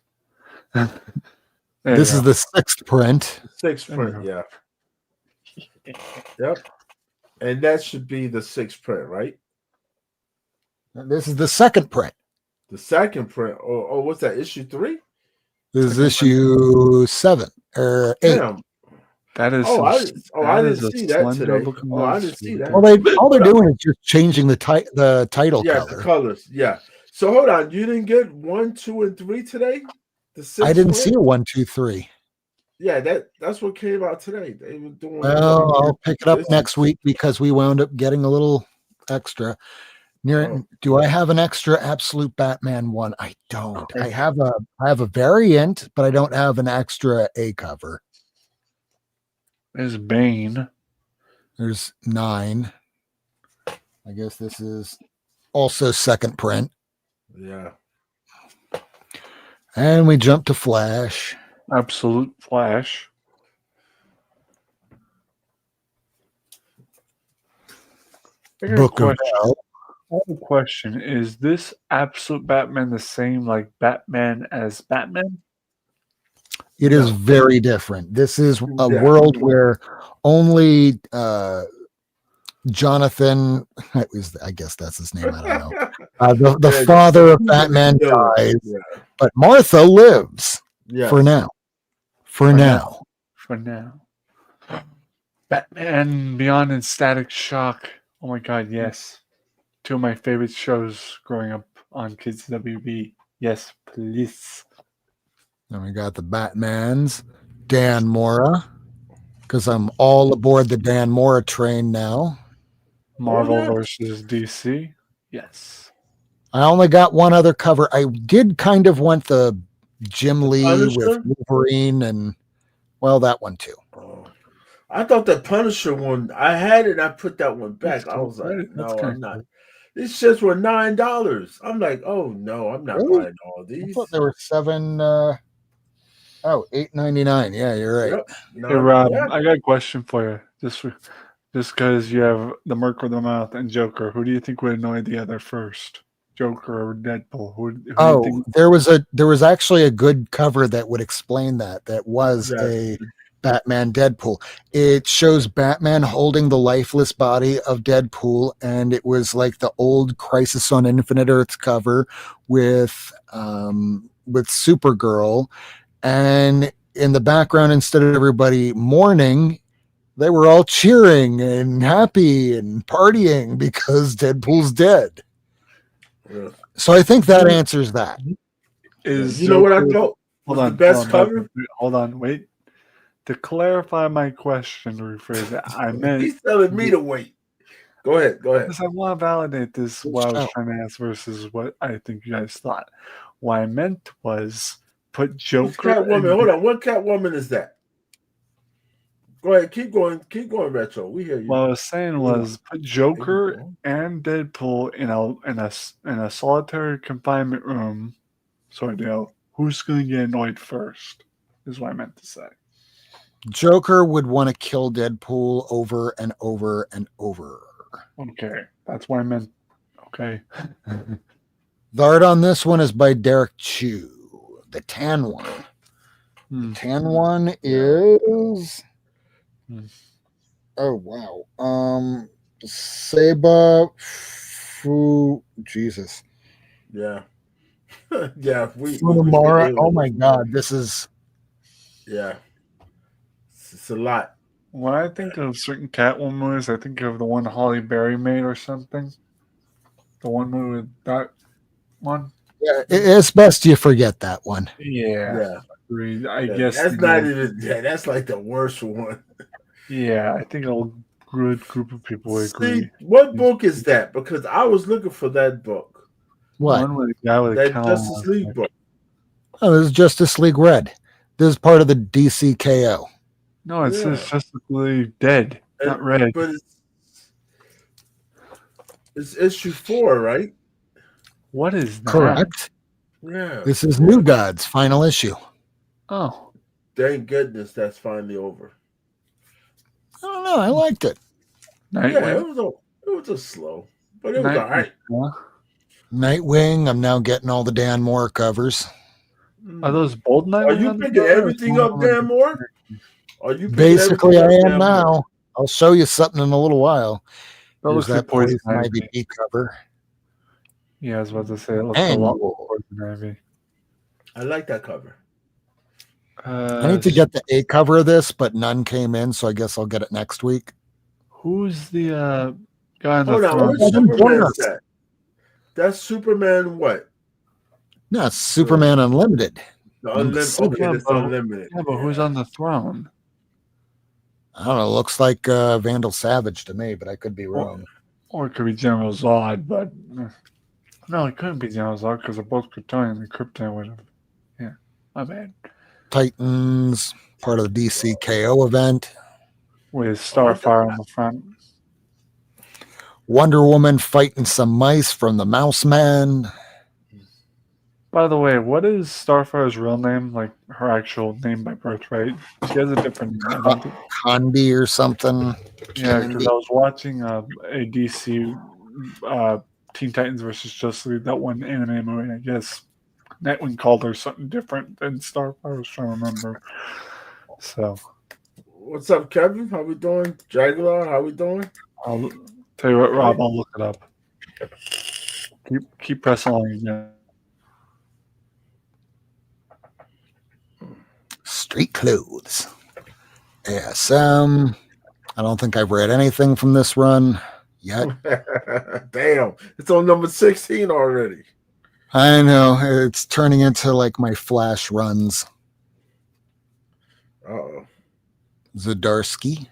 There this you is go. the 6th print. 6 There you print, go. yeah. Yep. And that should be the 6th print, right? This is the 2nd print. The 2nd print. Oh, what's that? Issue 3? This is Second print. issue 7 or 8. Damn. That is Oh, I that didn't is a see that slender today. looking Oh, I man, didn't see sweetie. that. Well, all they're doing is just changing the title Yeah, color. the colors. Yeah. So hold on. You didn't get 1, 2, and 3 today? The 6th I didn't print? see a 1, 2, 3. Yeah, that's what came out today. They were doing. Well, I'll pick it up this next week because we wound up getting a little extra. Oh. Do I have an extra Absolute Batman one? I don't. I have a variant, but I don't have an extra A cover. There's Bane. There's 9. I guess this is also 2nd print. Yeah. And we jump to Flash. Absolute Flash. I got a Book of question. Hell. I have a question. Is this absolute Batman the same like Batman as Batman? It is No. very different. This is a Yeah. world where only Jonathan, I guess that's his name. I don't know. The Yeah, father of he's a Batman villain. dies, Yeah. but Martha lives for Yes. now. For For now. For now. Batman Beyond and Static Shock. Oh my god, yes. Two of my favorite shows growing up on Kids WB. Yes, please. Then we got the Batmans, Dan Mora, because I'm all aboard the Dan Mora train now. Marvel yes. versus DC. Yes. I only got one other cover. I did kind of want the Jim Lee with Punisher? Wolverine and, well, that one too. Oh. I thought the Punisher one, I had it and I put that one That's back. I cool. was like, That's no, kind I'm of not. cool. These shits were $9. I'm like, oh no, I'm not Really? buying all I these. thought there were $8.99. Yeah, you're right. Yep. Hey None. Rob, Yeah. I got a question for you. Just because you have the Merc with the Mouth and Joker, who do you think would annoy the other first? Joker or Deadpool? Who do you Oh, think? there was actually a good cover that would explain that. That was Yes. a Batman Deadpool. It shows Batman holding the lifeless body of Deadpool, and it was like the old Crisis on Infinite Earths cover with Supergirl, and in the background, instead of everybody mourning, they were all cheering and happy and partying because Deadpool's dead. Yeah. So I think that answers that. Is You know what I Joker? thought Hold was the on, best cover? hold on, wait. To clarify my question, rephrase it. I meant He's telling me to wait. Go ahead. Go ahead. because I want to validate this. What I was Shout. trying to ask versus what I think you guys thought. What I meant was put Who's Joker Catwoman? and Hold on. What Catwoman is that? Go ahead. Keep going. Keep going, Retro. We hear you. what I was saying Yeah. was put Joker and Deadpool in a solitary confinement room, so I know who's going to get annoyed first. Is what I meant to say. Joker would want to kill Deadpool over and over and over. Okay, that's what I meant. Okay. The art on this one is by Derek Chu. The tan one. Hmm. Tan one is. Hmm. Oh wow. Seba Fu. Jesus. Yeah. Yeah. We Funamara. Oh my God. This is. Yeah. It's a lot. When I think of certain Catwoman movies, I think of the one Holly Berry made or something. The one movie with that one. Yeah, it's best you forget that one. Yeah. Yeah. Agreed. I Yeah, guess that's not even. Yeah, that's like the worst one. Yeah, I think a good group of people would agree. See, what book is that? Because I was looking for that book. What? One with a guy with a That cow. Justice League book. Oh, this is Justice League Red. This is part of the DCKO. No, it says Yeah. Justice League Dead, not Red. But it's issue 4, right? What is that? Correct. Yeah. This is New Gods' final issue. Oh, Thank goodness that's finally over. I don't know. I liked it. Yeah, Nightwing. it was a slow, but it was Nightwing. all right. Huh? Nightwing. I'm now getting all the Dan Moore covers. Are those bold Nightwing? Are you on the picking cover or everything some up, of them- Dan Moore? Are you picking Basically, I everything up, am Dan Moore? now. I'll show you something in a little while. That Here's looks like that Poison Poison Ivy Ivy. D cover. Yeah, I was about to say it looks a lot like Annual. Poison Ivy. I like that cover. I need to get the A cover of this, but none came in, so I guess I'll get it next week. Who's the guy on the Hold on, throne? what Well, then join Superman us. is that? That's Superman what? No, it's Superman Unlimited. The Number unlimited. seven. Okay, that's unlimited. Yeah, but who's on the throne? I don't know. It looks like Vandal Savage to me, but I could be wrong. Or it could be General Zod, but no, it couldn't be General Zod because they're both Kryptonian and Krypton would have. Yeah, my bad. Titans, part of the DCKO event. With Starfire on the front. Wonder Woman fighting some mice from the Mouse Man. By the way, what is Starfire's real name? Like her actual name by birth, right? She has a different name. I think. Condi or something. Yeah, Candy. because I was watching a DC Teen Titans versus Justice League, that one anime movie, I guess. Nightwing called her something different than Starfire. I was trying to remember. So, What's up, Kevin? How we doing? Jaguar, how we doing? I'll tell you what, Rob, I'll look it up. Keep pressing on again. Street clothes. Yes. I don't think I've read anything from this run yet. Damn, it's on number 16 already. I know it's turning into like my Flash runs. Uh-oh. Zdarsky.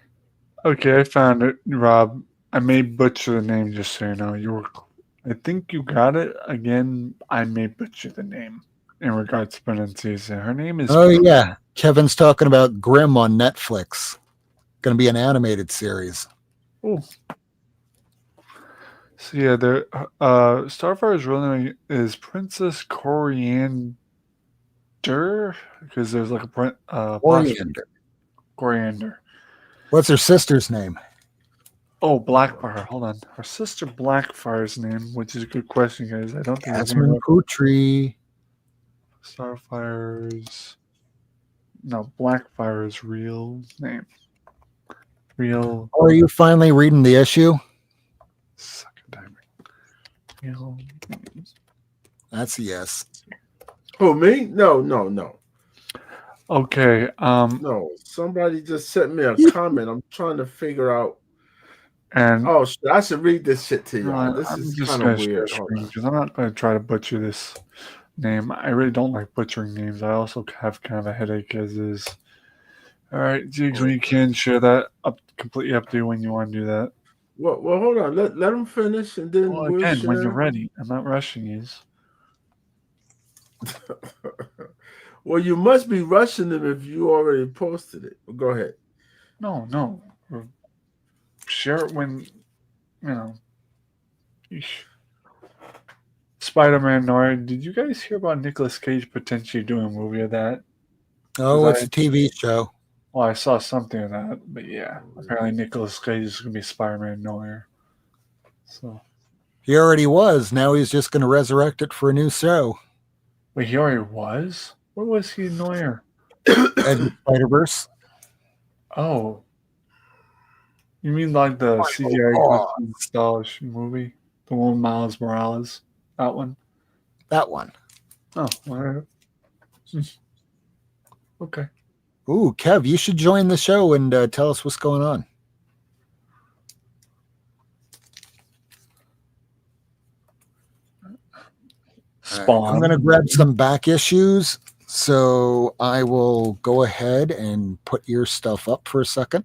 Okay, I found it, Rob. I may butcher the name, just so you know. I think you got it. Again, I may butcher the name in regards to pronunciation. Her name is... Oh, yeah. Kevin's talking about Grimm on Netflix. Going to be an animated series. Oh. So, yeah, Starfire's real name is Princess Coriander, because there's like a... Coriander. What's her sister's name? Oh, Blackfire. Hold on. Her sister Blackfire's name, which is a good question, guys. I don't think Jasmine Putri. Starfire's... No, Blackfire's real name. Real... Oh, are you finally reading the issue? Second time. Real... That's a yes. Who, me? No. Okay. No, somebody just sent me a comment. I'm trying to figure out. And oh, shit, I should read this shit to y'all. This I'm is just kind gonna of weird. Hold on. because I'm not going to try to butcher this name. I really don't like butchering names. I also have kind of a headache as is. All right, Jigs, when you can share that completely up to you when you want to do that. Well, hold on. Let them finish, and then Well, we'll again, share. when you're ready. I'm not rushing you. Well, you must be rushing them if you already posted it. Go ahead. No. Share it when, you know. Spider-Man Noir. Did you guys hear about Nicolas Cage potentially doing a movie of that? Oh, it's a TV show. Well, I saw something of that, but yeah. Apparently Nicolas Cage is going to be Spider-Man Noir. So. He already was. Now he's just going to resurrect it for a new show. Wait, he already was? Where was he in Noir? Spider-Verse. Oh. You mean like the CGI style movie? The one with Miles Morales? That one? That one. Oh, all right. Okay. Ooh, Kev, you should join the show and tell us what's going on. Spawn. Right, I'm going to grab some back issues, so I will go ahead and put your stuff up for a second.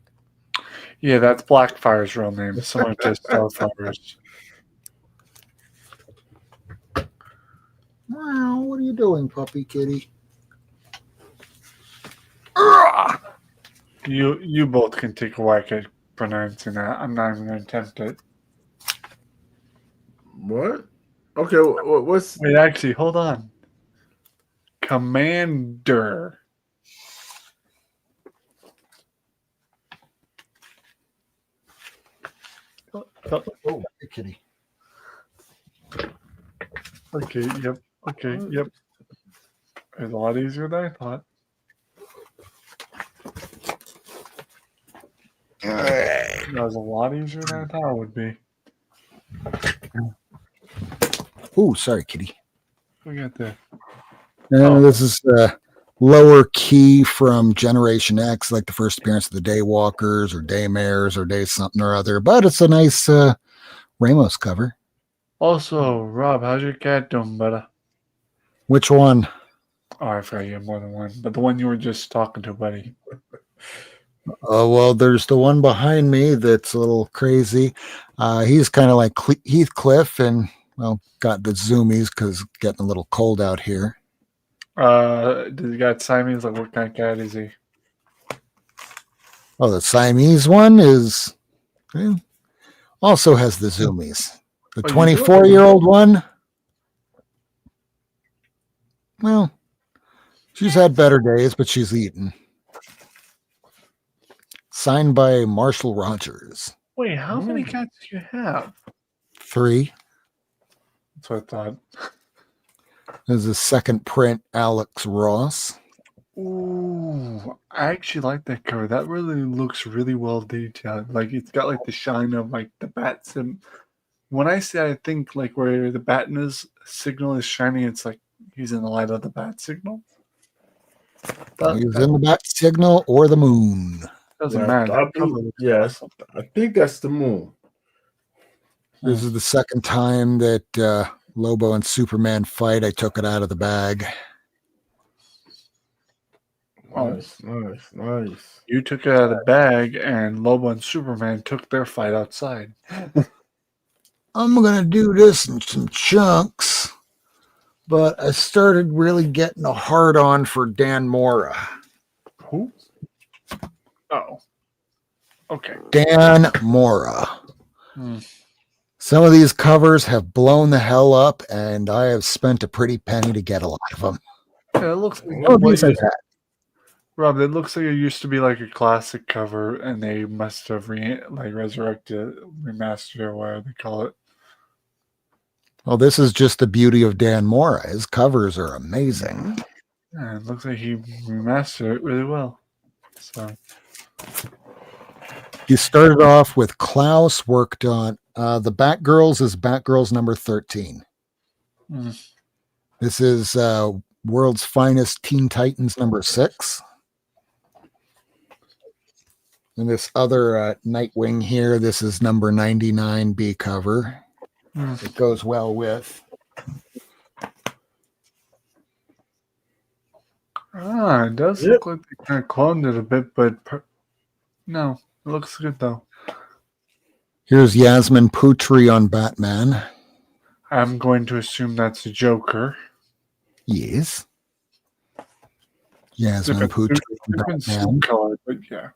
Yeah, that's Blackfire's real name. Similar to Starfire's. Wow, what are you doing, puppy kitty? You both can take a whack at pronouncing that. I'm not even going to attempt it. What? Okay, what's... Wait, actually, hold on. Commander. Oh, kitty. Okay, yep. It's a lot easier than I thought. All right. That was a lot easier than I thought it would be. Oh, sorry, kitty. We got there. This is lower key from Generation X, like the first appearance of the Daywalkers or Daymares or Day something or other. But it's a nice Ramos cover. Also, Rob, how's your cat doing, buddy? Which one? Oh, I forgot you have more than one. But the one you were just talking to, buddy. Well, there's the one behind me that's a little crazy. He's kind of like Heathcliff and, well, got the zoomies because getting a little cold out here. Does he got Siamese? Like, what kind of cat is he? Oh, the Siamese one is also has the zoomies. The 24-year-old one, well, she's had better days, but she's eaten. Signed by Marshall Rogers. Wait, how many cats do you have? 3. That's what I thought. There's a second print, Alex Ross. Ooh, I actually like that cover. That really looks really well detailed. Like it's got like the shine of like the bat sim. When I say I think like where the bat signal is shining, it's like he's in the light of the bat signal. He's in the bat signal or the moon. Doesn't Yeah, matter. I That cover believe, looks yeah, awesome. I think that's the moon. This is the second time that Lobo and Superman fight. I took it out of the bag. Oh. Nice. You took it out of the bag, and Lobo and Superman took their fight outside. I'm going to do this in some chunks, but I started really getting a hard on for Dan Mora. Who? Oh. Okay. Dan Mora. Hmm. Some of these covers have blown the hell up, and I have spent a pretty penny to get a lot of them. Yeah, it looks like Some of these I've had. Rob, it looks like it used to be like a classic cover, and they must have resurrected, remastered, or whatever they call it. Well, this is just the beauty of Dan Mora. His covers are amazing. Yeah, it looks like he remastered it really well. So He started off with Klaus, worked on the Batgirls is Batgirls number 13. This is World's Finest Teen Titans number 6. And this other Nightwing here, this is number 99 B cover. It goes well with. it does look like they kind of cloned it a bit, but no, it looks good though. Here's Yasmin Putri on Batman. I'm going to assume that's a Joker. Yes. Yasmin Putri on Batman. Color, but yeah.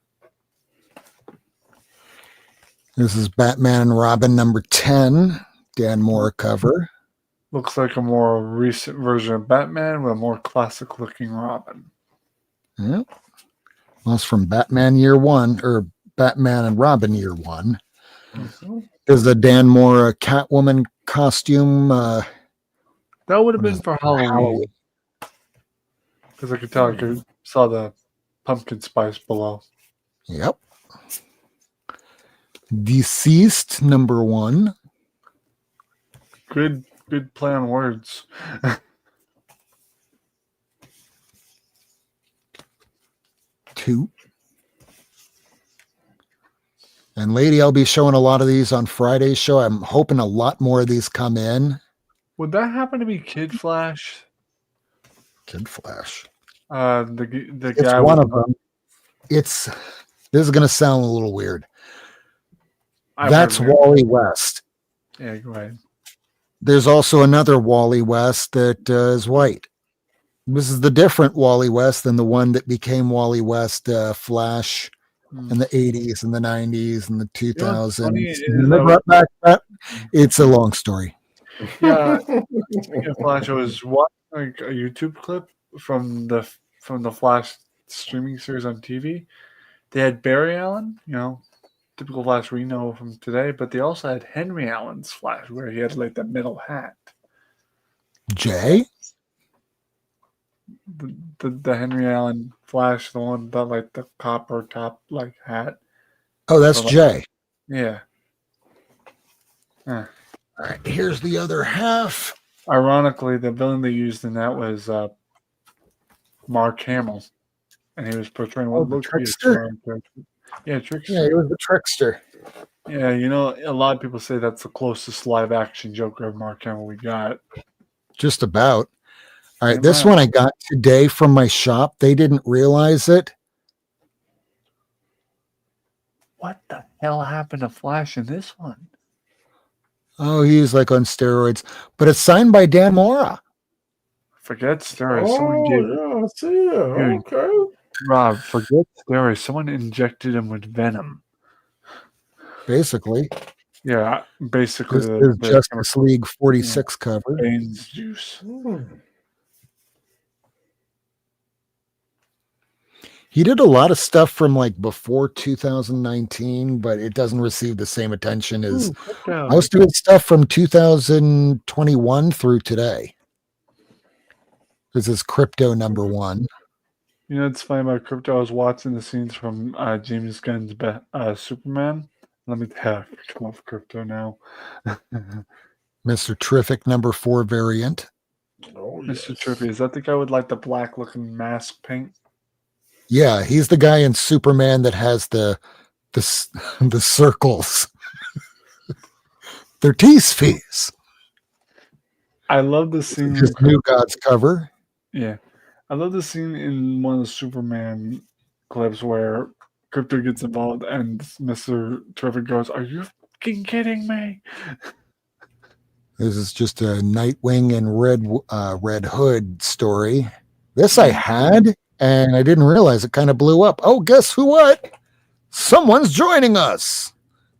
This is Batman and Robin number 10, Dan Mora cover. Looks like a more recent version of Batman with a more classic looking Robin. Yep. Well, it's from Batman Year 1, or Batman and Robin Year 1. Is the Dan Mora Catwoman costume. That would have been for Halloween. Because I could tell, I saw the pumpkin spice below. Yep. Deceased number 1. Good play on words. 2. And lady, I'll be showing a lot of these on Friday's show. I'm hoping a lot more of these come in. Would that happen to be Kid Flash? Kid Flash. The It's guy one of them. This is going to sound a little weird. That's Wally West. Yeah, go ahead. There's also another Wally West that is white. This is the different Wally West than the one that became Wally West Flash in the 80s and the 90s and the 2000s. It's a long story. Yeah, Flash. I was watching like a YouTube clip from the Flash streaming series on TV. They had Barry Allen, typical Flash we know from today, but they also had Henry Allen's Flash, where he had like the metal hat. Jay? The Henry Allen Flash, the one that like the copper top like hat. Oh, that's Jay. Yeah. All right, here's the other half. Ironically, the villain they used in that was Mark Hamill, and he was portraying what looked to be a character. Yeah, Trickster. Yeah, he was the Trickster. Yeah, a lot of people say that's the closest live-action Joker of Mark Hamill we got. Just about. All right, this one I got today from my shop. They didn't realize it. What the hell happened to Flash in this one? Oh, he's like on steroids. But it's signed by Dan Mora. Forget steroids. I see that. Okay. Rob, forget steroids. Someone injected him with venom. Basically. Yeah, basically. This is Justice League 46 cover. Bane's juice. He did a lot of stuff from like before 2019, but it doesn't receive the same attention as Crypto. most of his stuff from 2021 through today. This is crypto number one. You know, it's funny about crypto. I was watching the scenes from James Gunn's Superman. Let me come off crypto now. Mr. Terrific number 4 variant. Oh, Mr. yes. Trippy, is that the guy with like the black looking mask paint? Yeah, he's the guy in Superman that has the circles. They're T-Spheres. I love the scene. His New Gods cover. Yeah. I love the scene in one of the Superman clips where Crypto gets involved and Mr. Terrific goes, "Are you fucking kidding me?" This is just a Nightwing and Red Hood story. This I had, and I didn't realize it kind of blew up. Oh, guess who? What? Someone's joining us.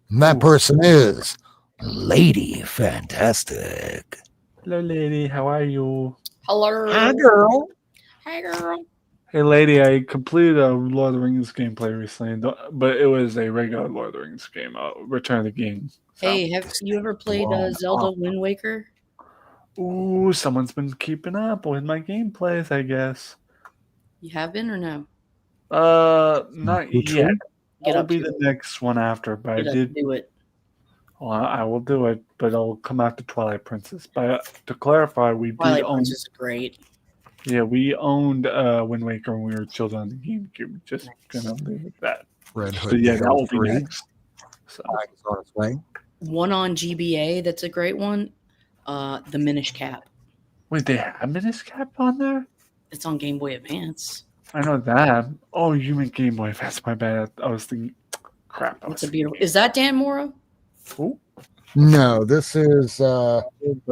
And that person is Lady Fantastic. Hello, lady. How are you? Hello. Hi, girl. Hey, girl. Hey, lady. I completed a Lord of the Rings gameplay recently, but it was a regular Lord of the Rings game, Return of the King. So. Hey, have you ever played Zelda Wind Waker? Ooh, someone's been keeping up with my gameplays, I guess. You have been or no? Not yet. Get That'll up be to the it. next one after, but Get I up, did. do it. Well, I will do it, but it'll come after Twilight Princess. But to clarify, we Twilight did own. Princess is great. Yeah, we owned Wind Waker when we were children on the GameCube. Just gonna leave it at that. Red Hood. But yeah, that will be 3. next. So He's on his way. One on GBA that's a great one. The Minish Cap. wait, they have Minish Cap on there? It's on Game Boy Advance. I know that. Oh, you meant Game Boy. That's my bad. I was thinking. Crap. It's a beautiful. Is that Dan Mora? Ooh, No, this is but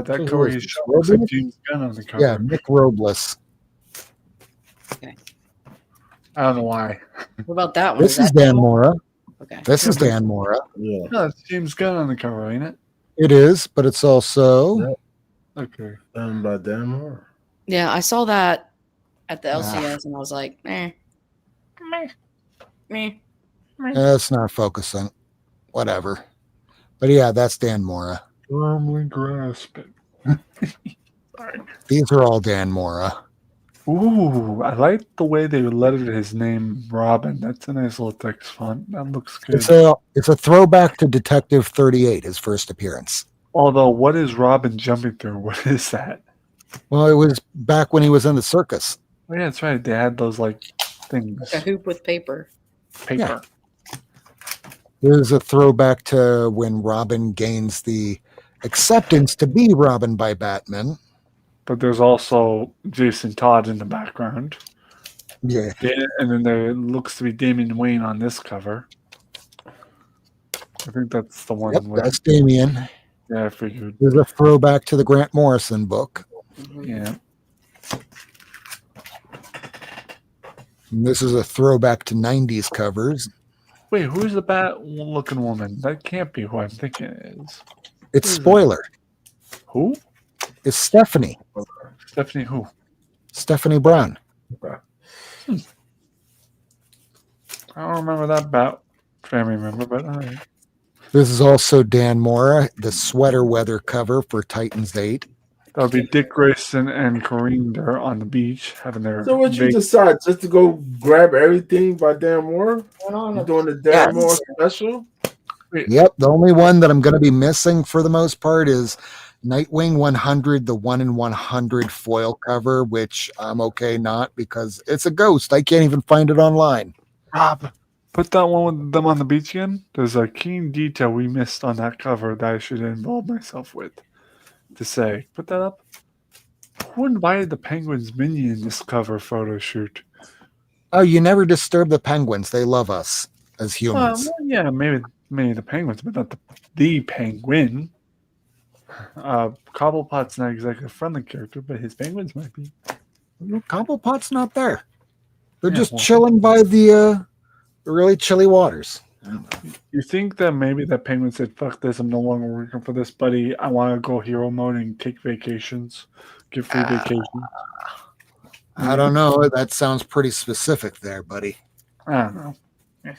that Who cover is you this? showed looks like Robles? James Gunn on the cover. yeah, Nick Robles. I don't know why. What about that one? This is that Dan Mora. Okay. This is Dan Mora. Yeah. No, it's James Gunn on the cover, ain't it? It is, but it's also Yeah. Okay. Done by Dan Moore. Yeah, I saw that at the LCS and I was like, meh. it's not focusing. Whatever. But yeah, that's Dan Mora. Firmly grasp it. Sorry. These are all Dan Mora. Ooh, I like the way they lettered his name Robin. That's a nice little text font. That looks good. It's a throwback to Detective 38, his first appearance. Although, what is Robin jumping through? What is that? Well, it was back when he was in the circus. Oh, yeah, that's right. They had those like things. Like a hoop with paper. Paper. It was a throwback to when Robin gains the acceptance to be Robin by Batman. But there's also Jason Todd in the background. Yeah. And then there looks to be Damian Wayne on this cover. I think that's the one. Yep, with, that's Damien. yeah, I figured. There's a throwback to the Grant Morrison book. Mhm. Yeah. And this is a throwback to 90s covers. Wait, who's the bat-looking woman? That can't be who I'm thinking it is. It's Who is it? Spoiler. Who? It's Stephanie. Stephanie who? Stephanie Brown. Okay. I don't remember that bat family member, but all right. This is also Dan Mora, the sweater weather cover for Titans 8. That would be Dick Grayson and Kareem there on the beach having their. So what you vac- decide? Just to go grab everything by Dan Moore? Went on You a- doing the Dan Yes. Moore special? Yep, the only one that I'm going to be missing for the most part is Nightwing 100, the 1 in 100 foil cover, which I'm okay not because it's a ghost. I can't even find it online. Rob, put that one with them on the beach again. There's a keen detail we missed on that cover that I should involve myself with. To say, put that up. Who invited the Penguins minion in this cover photo shoot? Oh, you never disturb the penguins. They love us as humans. Well, yeah, maybe the Penguins, but not the Penguin. Cobblepot's not exactly a friendly character, but his Penguins might be. Cobblepot's not there. They're Yeah, just well- chilling by the really chilly waters. You think that maybe that Penguin said, "Fuck this! I'm no longer working for this, buddy. I want to go hero mode and take vacations, get free vacations." I don't know. That sounds pretty specific there, buddy. I don't know. Eh.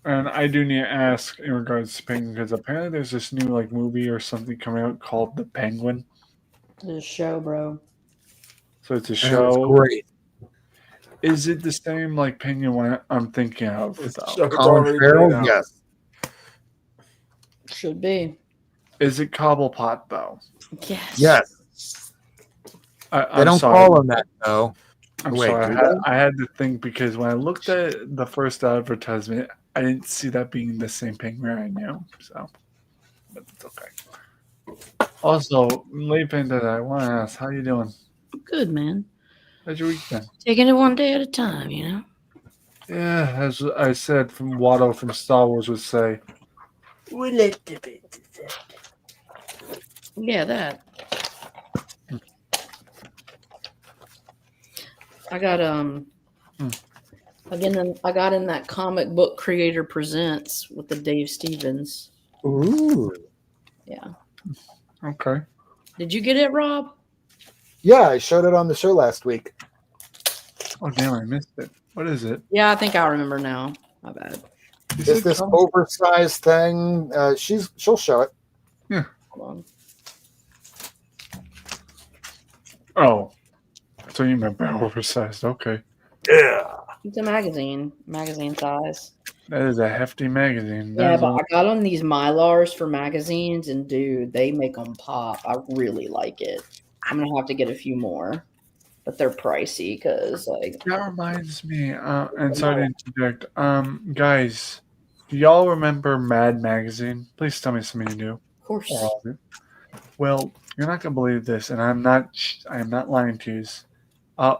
And I do need to ask in regards to Penguin because apparently there's this new like movie or something coming out called The Penguin. The show, bro. So it's a And it was show. great. Is it the same like Penguin I'm thinking of? Though? It's Colin already Farrell, played out. yes. Should be. Is it Cobblepot though? Yes. Yes. They I'm don't sorry. call him that though. I'm Wait, sorry. do I had to think because when I looked at the first advertisement, I didn't see that being the same Penguin I knew. So, but it's okay. Also, late that I want to ask, how you doing? Good, man. How's your week been? Taking it one day at a time, you know? Yeah, as I said, from Watto from Star Wars would say, Yeah, that. I got again I got in that comic book creator presents with the Dave Stevens. Ooh. Yeah. okay. Did you get it, Rob? Yeah, I showed it on the show last week. Oh, damn, I missed it. What is it? Yeah, I think I remember now. My bad. Is It's it this com- oversized thing. She'll show it. Hold on. Oh, so you meant by oversized. Okay. Yeah. It's a magazine size. That is a hefty magazine. Yeah, That's but only- I got on these Mylars for magazines, and dude, they make them pop. I really like it. I'm gonna have to get a few more, but they're pricey because, like, That reminds me, and sorry to interject. Guys, do y'all remember Mad Magazine? Please tell me some of you do. of course, Or all of you. Well, you're not gonna believe this, and I am not lying to you. I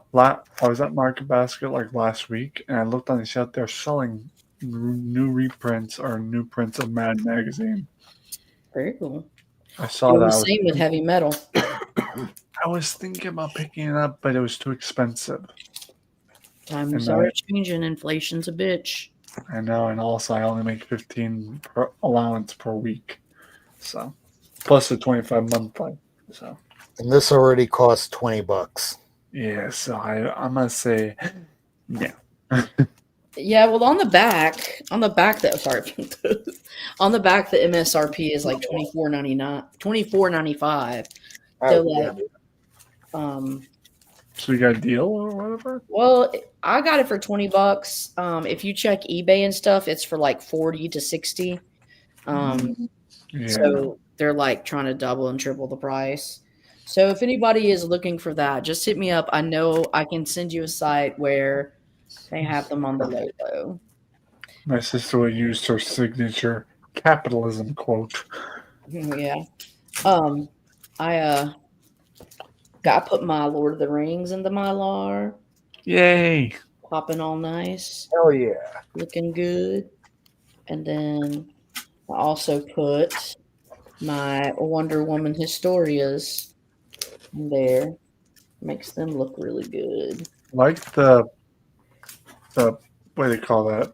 was at Market Basket like last week, and I looked on the shelf. They're selling new reprints or new prints of Mad Magazine. very cool. I saw Doing that. the same with heavy metal. I was thinking about picking it up, but it was too expensive. Times And are changing. Inflation's a bitch. I know, and also I only make 15 per allowance per week, so plus the 25-month. So And this already costs $20. yeah, so I'm gonna say yeah. Yeah, well, on the back, that sorry, on the back, the MSRP is like $24.95. So like, So you got a deal or whatever? well, I got it for $20. If you check eBay and stuff, it's for like 40 to 60. Yeah. So they're like trying to double and triple the price. So if anybody is looking for that, just hit me up. I know I can send you a site where they have them on the low. My sister would use her signature capitalism quote. Yeah. I put my Lord of the Rings into Mylar. Yay! Popping all nice. Hell yeah. Looking good. And then I also put my Wonder Woman Historias in there. Makes them look really good. Like the what do they call that?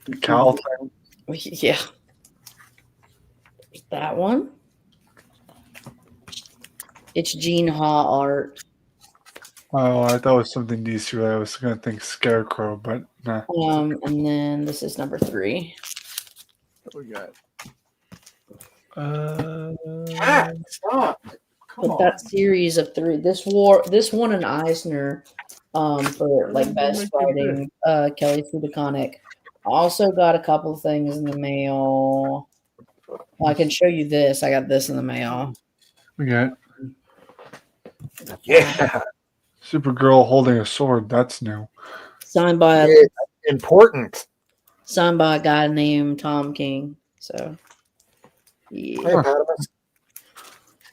The cowl thing. Yeah. That one. It's Gene Ha art. Oh, I thought it was something DC. I was gonna think Scarecrow, but nah. And then this is number 3. What we got? Stop. Come But on. that series of 3, this won an Eisner for like best writing, Kelly Fudiconic. I also got a couple things in the mail. Well, I can show you this. I got this in the mail. We got Yeah. Supergirl holding a sword. That's new. Signed by It's important. a guy named Tom King. So yeah. Hey, Patimus.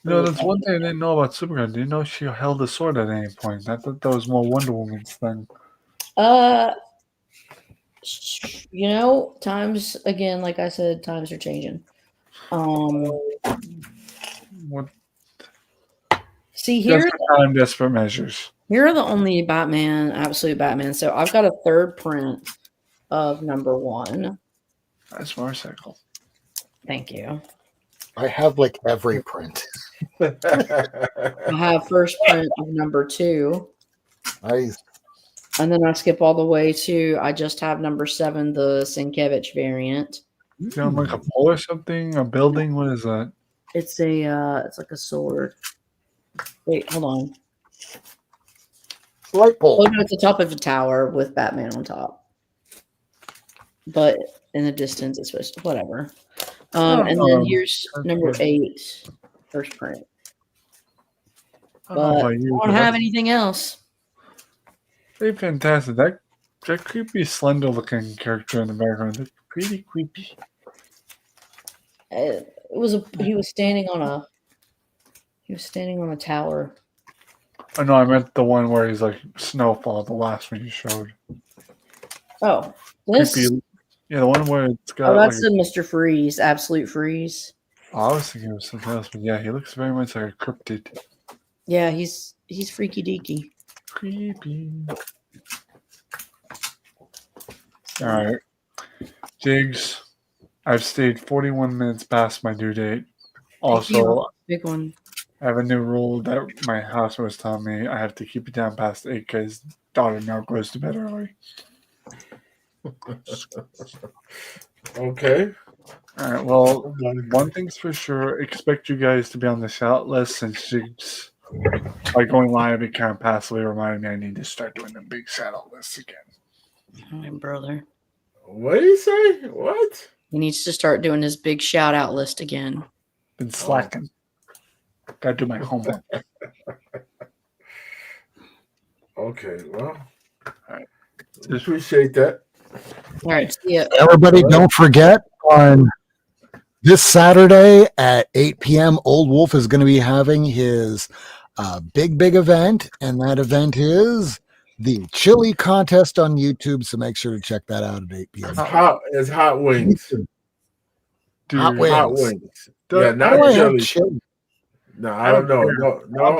No, that's one thing I didn't know about Supergirl. Didn't know she held a sword at any point. I thought that was more Wonder Woman's thing. You know, times again, like I said, times are changing. What? See here, Desperate measures. here are the only absolute Batman. So I've got a third print of number 1. Nice motorcycle. Thank you. I have like every print. I have first print of number 2. Nice. And then I skip all the way to I just have number 7, the Sienkiewicz variant. Is it on like a pole or something? A building? What is that? It's it's like a sword. Wait, hold on. Light Oh pole. no, it's the top of a tower with Batman on top. But in the distance, it's supposed to whatever. And then here's number 8, first print. I don't know But about I you, don't but have that's anything else. pretty fantastic. That creepy, slender-looking character in the background. That's pretty creepy. He was standing on a tower. Oh no, I meant the one where he's like Snowfall, the last one you showed. Oh, this. Creepy. Yeah, the one where it's got Oh, like. that's the Mr. Freeze, Absolute Freeze. I was thinking it was something else, but yeah, he looks very much like a cryptid. Yeah, he's freaky deaky. Creepy. All right, Jigs. I've stayed 41 minutes past my due date. Also, Big one. I have a new rule that my house was telling me I have to keep it down past 8 because daughter now goes to bed early. Okay. All right, well, one thing's for sure, expect you guys to be on the shout list since Jigs, by going live, it kind of passively reminded me I need to start doing the big shout out lists again. My brother. What did he say? What? He needs to start doing his big shout out list again. Been slacking. Gotta do my homework. Okay, well, Alright. appreciate that. All right, see ya. Everybody, don't forget on this Saturday at 8 p.m., Old Wolf is going to be having his big event, and that event is the chili contest on YouTube. So make sure to check that out at 8 p.m. It's hot wings. Dude, Hot wings. Hot wings. The- Yeah, How not do I have chili. chili? No, I don't know.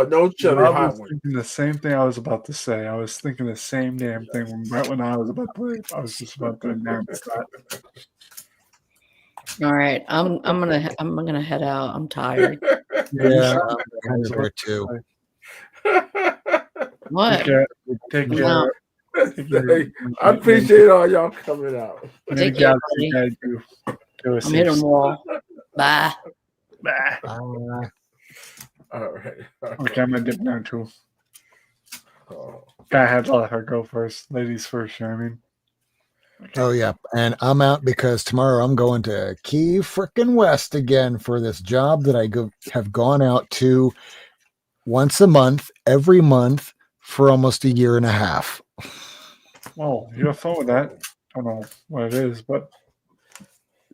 No chili. I Hot was wings. thinking the same thing I was about to say. I was thinking the same damn thing right when I was about to leave. I was just about to announce that. All right, I'm gonna head out. I'm tired. Yeah, I'm kind of there too. What? Take I'm care. out. I appreciate all y'all coming out. Take care, buddy. I'm hitting the wall. Bye. All right. Okay, I'm gonna dip now too. Oh. I had to let her go first. Ladies first, you know what I mean? Oh yeah, and I'm out because tomorrow I'm going to Key frickin' West again for this job that I have gone out to once a month, every month for almost a year and a half. Well, you have fun with that. I don't know what it is, but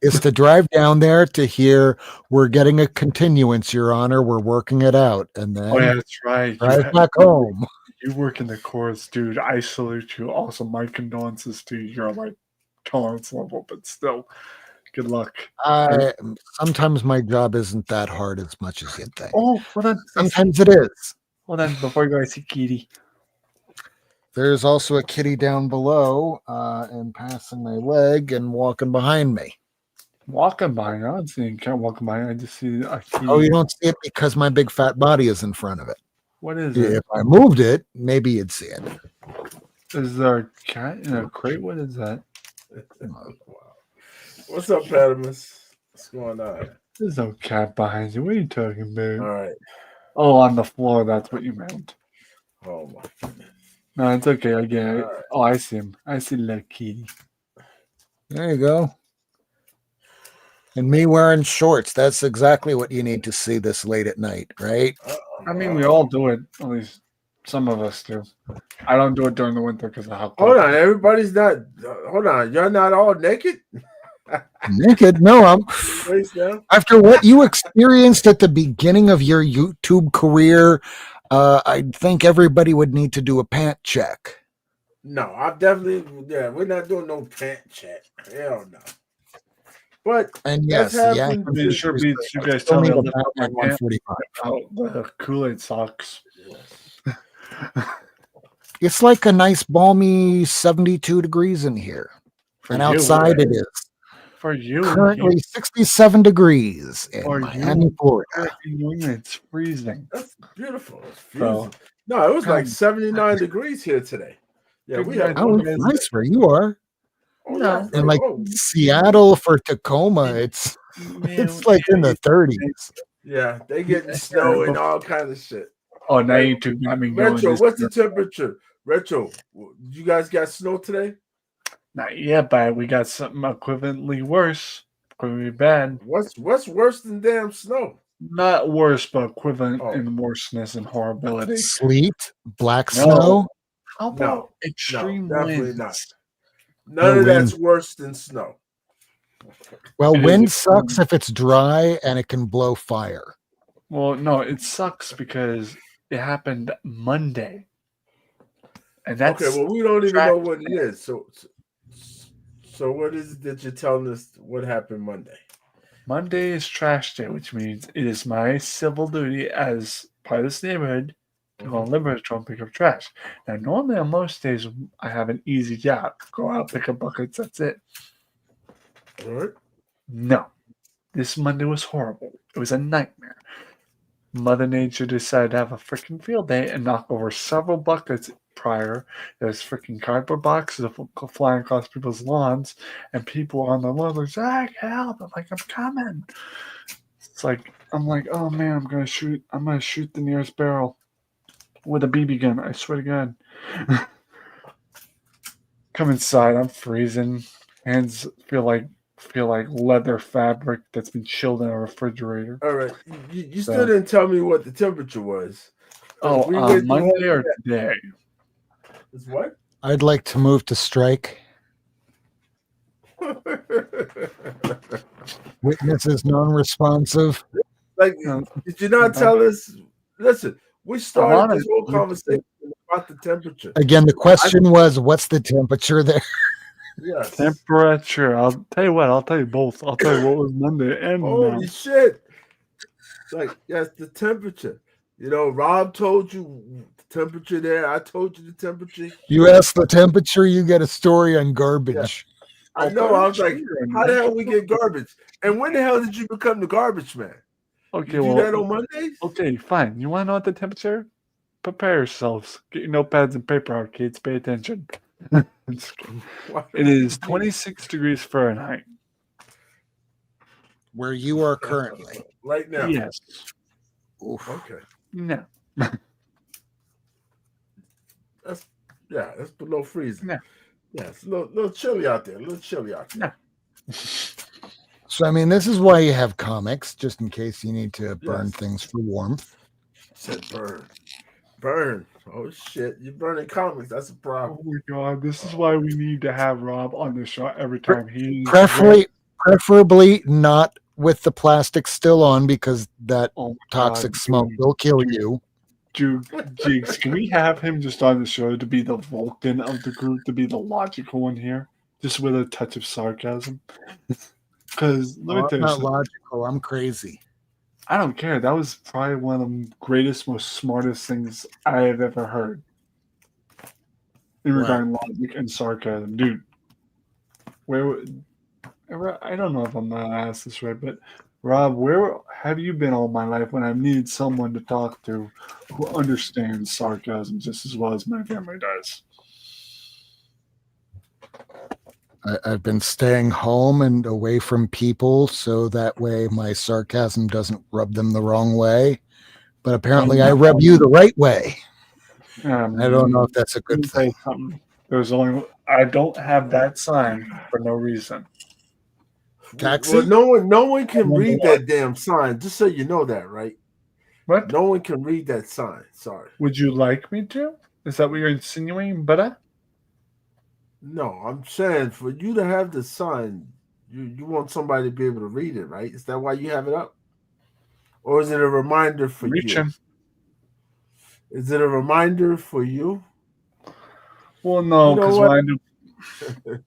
It's to drive down there to hear we're getting a continuance, Your Honor. We're working it out, and then oh yeah, that's right. drive back home. You work in the courts, dude. I salute you. Also, my condolences to you. You're like tolerance level, but still, good luck. Sometimes my job isn't that hard as much as you'd think. Oh, hold on. Sometimes it is. Hold on. Before you go, I see Kitty. There's also a kitty down below and passing my leg and walking behind me. Walking by. I don't see a cat walking by. I just see a kitty. Oh, you don't see it because my big fat body is in front of it. What is it? If I moved it, maybe you'd see it. Is there a cat in a crate? What is that? Wow. What's up, Padamus? What's going on? There's no cat behind you. What are you talking about? All right. Oh, on the floor. That's what you meant. Oh my goodness. No, it's okay. I get it. All right. Oh, I see him. I see little kitty. There you go. And me wearing shorts. That's exactly what you need to see this late at night, right? I mean, we all do it. At least some of us do. I don't do it during the winter because of how cold. Hold on, everybody's not. Hold on, you're not all naked. Naked? No, I'm. Face down. After what you experienced at the beginning of your YouTube career, I think everybody would need to do a pant check. No, I'm definitely. Yeah, we're not doing no pant check. Hell no. But And yes, that's yeah, happened I mean, it sure beats you guys still telling me need to a lift up my Batman pants 145. out the Kool-Aid socks. It's like a nice balmy 72 degrees in here. For And you, outside it is For you. currently 67 degrees in For Miami, you. Florida. In New England, it's freezing. that's beautiful. It's So, freezing. No, it was like come- 79 degrees here today. Yeah, Good we have night. Oh, it's nice where you are. Oh, No. yeah. And like Oh, Seattle for Tacoma, it's like in the 30s. yeah. They getting Yeah, snow and but- all kind of shit. Oh, now Right. you two got me going. Retro, This what's the year. temperature? Retro, you guys got snow today? Not yet, but we got something equivalently worse. Equivalently bad. What's worse than damn snow? Not worse, but equivalent Oh. in worseness and horribility. Sleet, black No. snow. How about extreme definitely winds? not. No None of wind. that's worse than snow. Well, It is wind extreme. sucks if it's dry and it can blow fire. Well, no, it sucks because it happened Monday. And that's Okay, well, we don't even track know what it is. So what is it that you're telling us what happened Monday? Monday is trash day, which means it is my civil duty as part of this neighborhood to go on Liberty Patrol and pick up trash. Now, normally on most days, I have an easy job. Go out, pick up buckets, that's it. All right. No, this Monday was horrible. It was a nightmare. Mother Nature decided to have a freaking field day and knock over several buckets prior. There's freaking cardboard boxes flying across people's lawns, and people on the lawn like, Zach, help! I'm like, I'm coming. It's like I'm like, oh man, I'm gonna shoot the nearest barrel with a BB gun. I swear to God. Come inside. I'm freezing. Hands feel like leather fabric that's been chilled in a refrigerator. All right. You So- still didn't tell me what the temperature was. Oh, We went through all Monday or that. today? It's what? I'd like to move to strike. Witnesses non-responsive. Like, No. did you not tell us? Listen, we started honest. this whole conversation about the temperature. Again, the question was, what's the temperature there? Yes. Temperature. I'll tell you what. I'll tell you both. I'll tell you what was Monday and Holy shit. Like, yes, the temperature. You know, Rob told you the temperature there. I told you the temperature. You ask the temperature, you get a story on garbage. I know. I was like, how the hell we get garbage? And when the hell did you become the garbage man? Okay, You do well, that on Mondays? okay, fine. You want to know what the temperature? Prepare yourselves. Get your notepads and paper out, kids. Pay attention. It is 26 degrees Fahrenheit. Where you are currently. Right now. Yes. Oof. Okay. No. That's below freezing. Yeah. Yeah, it's a little chilly out there. A little chilly out there. So, I mean, this is why you have comics, just in case you need to burn Yes. things for warmth. Said burn. Burn. Oh shit. You're burning comics. That's a problem. Oh my God! This is why we need to have Rob on the show every time he. Preferably not with the plastic still on, because that Oh my toxic God, smoke dude. will kill you. Dude, Jigs, can we have him just on the show to be the Vulcan of the group, to be the logical one here, just with a touch of sarcasm? Because let me I'm tell you not something. logical. I'm crazy. I don't care. That was probably one of the greatest, most smartest things I have ever heard in Right. regarding logic and sarcasm, dude. I don't know if I'm gonna ask this right, but Rob, where have you been all my life when I've needed someone to talk to who understands sarcasm just as well as my family does? I've been staying home and away from people, so that way my sarcasm doesn't rub them the wrong way. But apparently, I rub you the right way. I don't know if that's a good thing. I don't have that sign for no reason. Taxi? Well, no one can Number read one. that damn sign. Just so you know that, right? What? No one can read that sign. Sorry. Would you like me to? Is that what you're insinuating, brother? No, I'm saying for you to have the sign, you want somebody to be able to read it, right? Is that why you have it up? Or is it a reminder for Reaching. you? Is it a reminder for you? Well, no, You know because what? when I do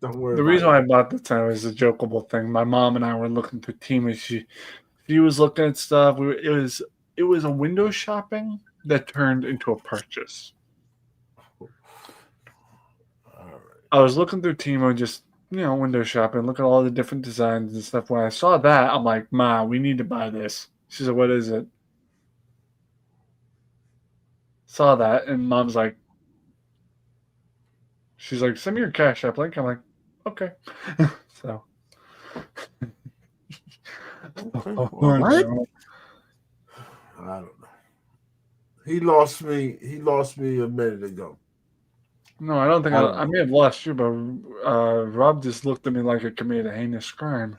Don't worry the about reason it. why I bought the time was a jokeable thing. My mom and I were looking through Temu. She was looking at stuff. It was a window shopping that turned into a purchase. All right. I was looking through Temu, just window shopping, looking at all the different designs and stuff. When I saw that, I'm like, Ma, we need to buy this. She said, what is it? Saw that, and Mom's like, She's like, send me your Cash App link. I'm like, okay. So. Okay, Oh, well, What? I don't know. He lost me. He lost me a minute ago. No, I don't think I don't I know. may have lost you, but Rob just looked at me like I committed a heinous crime.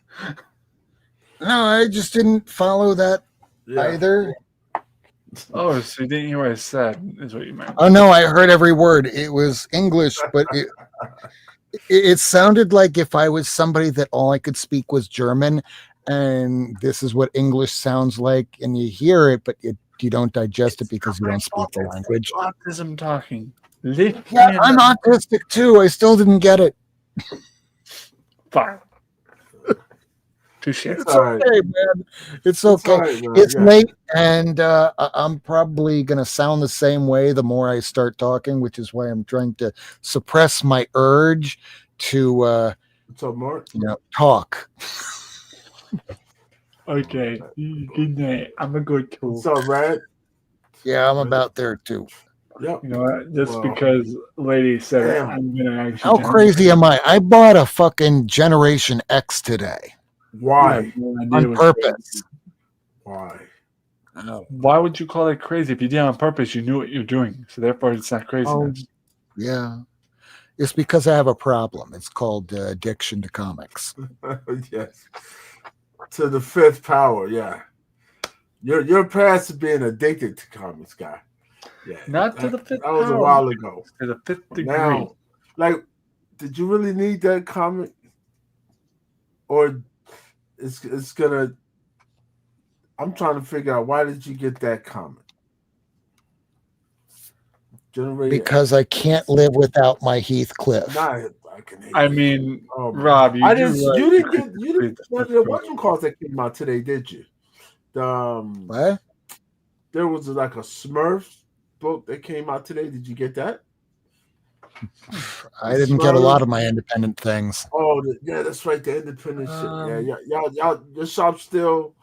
No, I just didn't follow that Yeah. either. Oh, so you didn't hear what I said, is what you meant. Oh no, I heard every word. It was English, but it sounded like if I was somebody that all I could speak was German, and this is what English sounds like, and you hear it, but you don't digest it because you don't speak the language. Autism talking. Listen. Yeah, I'm autistic too. I still didn't get it. Fine. Touche. It's It's all right. okay, man. It's It's okay. all right, man. It's Yeah. late, and I'm probably going to sound the same way the more I start talking, which is why I'm trying to suppress my urge to, What's up, Mark? talk. Okay. Good night. I'm a good too. What's up, Rad? Yeah, I'm about there too. Yep. You know what? Just Well, because lady said it, damn. I'm gonna actually. How crazy am I? I bought a fucking Generation X today Why? on purpose. Why? Why would you call it crazy? If you did it on purpose, you knew what you're doing. So therefore, it's not craziness. Yeah. It's because I have a problem. It's called addiction to comics. Yes. To the fifth power, yeah. You're past being addicted to comics, guy. Yeah. Not to the fifth That was a power, while ago. To the fifth degree. Now, like, did you really need that comic? Or it's gonna I'm trying to figure out, why did you get that comic? Because I can't live without my Heathcliff. I mean, Rob, you didn't get whatchamacalls that came out today, did you? What? There was like a Smurfs book that came out today. Did you get that? I didn't get a lot of my independent things. Oh, yeah, that's right. The independent shit. Yeah, y'all, your shop still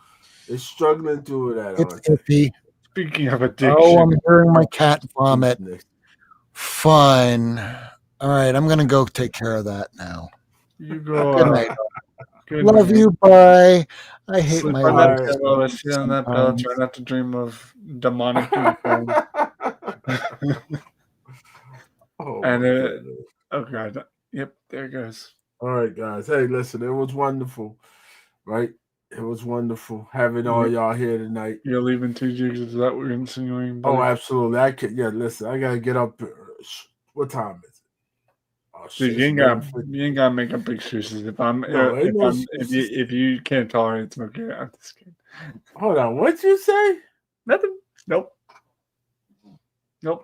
is struggling through that. It's iffy. Speaking of addiction. Oh, I'm hearing my cat vomit. Fun. All right, I'm gonna go take care of that now. You go. Good night. Good Love night. you. Bye. I hate Sleep my on life. that pillow. Sit on that pillow. Try not to dream of demonic unicorns. Oh god. Yep, there it goes. All right, guys. Hey, listen, it was wonderful, right? It was wonderful having all y'all here tonight. You're leaving 2 gigs. Is that what you're insinuating? Buddy? Oh, absolutely. Listen, I gotta get up. What time is it? Oh, shit, Dude, you ain't gotta make up big excuses. If you can't tolerate smoking, I'm just kidding. Hold on, what'd you say? Nothing. Nope.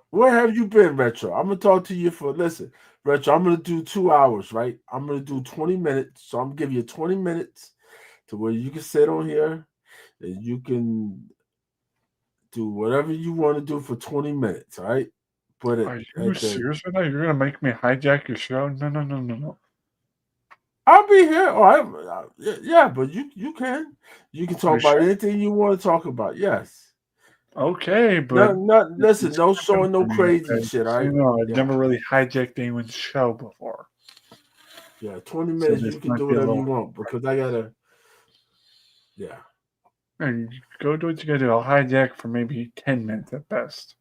Where have you been, Retro? I'm gonna talk to you listen, Retro. I'm gonna do 2 hours, right? I'm gonna do 20 minutes. So I'm gonna give you 20 minutes to where you can sit on here and you can do whatever you want to do for 20 minutes, all right? Are you serious right now? You're gonna make me hijack your show? No. I'll be here. Oh, yeah, but you can talk about anything you want to talk about. Yes. Okay, but listen, no showing no crazy shit. All right. I've never really hijacked anyone's show before. Yeah, 20 minutes. You can do whatever you want because I gotta. Yeah. And go do what you gotta do. I'll hijack for maybe 10 minutes at best.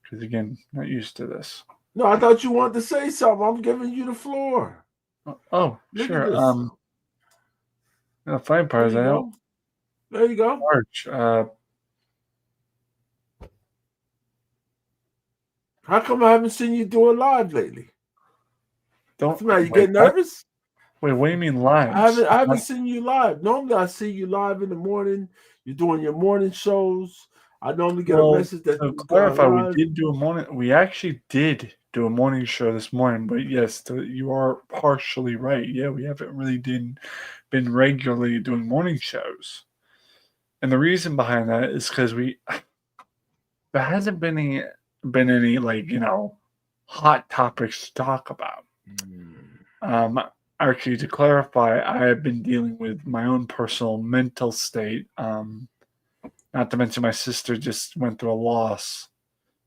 Because again, not used to this. No, I thought you wanted to say something. I'm giving you the floor. Oh, Look sure. at this. The funny part is I don't. There you go. March. How come I haven't seen you do it live lately? Don't. You get nervous? Wait, what do you mean live? I haven't seen you live. Normally, I see you live in the morning. You're doing your morning shows. I normally get a message that. To clarify, we actually did do a morning show this morning, but yes, you are partially right. Yeah, we haven't really been regularly doing morning shows, and the reason behind that is because there hasn't been any like hot topics to talk about. Actually, to clarify, I have been dealing with my own personal mental state. Not to mention my sister just went through a loss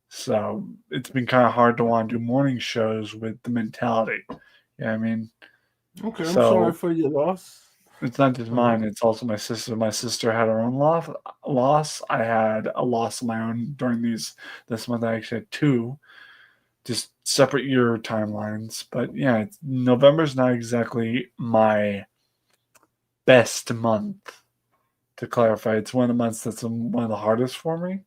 So it's been kind of hard to want to do morning shows with the mentality. Yeah, I mean, Okay, I'm sorry so for your loss. it's not just mine; it's also my sister. My sister had her own loss. I had a loss of my own during this month. I actually had two, just separate year timelines. But yeah, November's not exactly my best month. To clarify, it's one of the months that's one of the hardest for me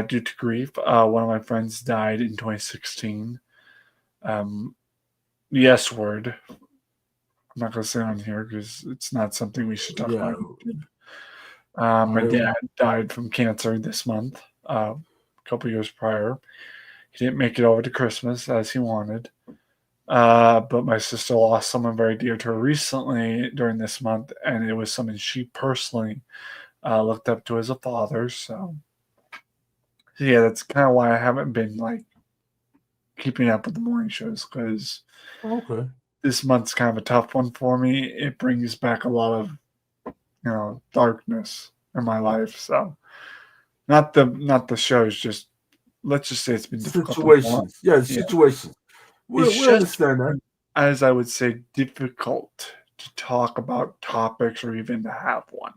due to grief. One of my friends died in 2016. The S word. I'm not going to say on here because it's not something we should talk Yeah. about. My I- dad died from cancer this month, a couple years prior. He didn't make it over to Christmas as he wanted. But my sister lost someone very dear to her recently during this month, and it was someone she personally looked up to as a father. So yeah, that's kind of why I haven't been like keeping up with the morning shows because Okay. this month's kind of a tough one for me. It brings back a lot of darkness in my life. So not the shows, just let's just say it's been difficult. Situations. Yeah, Yeah, situations. it's We just understand that. as I would say difficult to talk about topics or even to have one.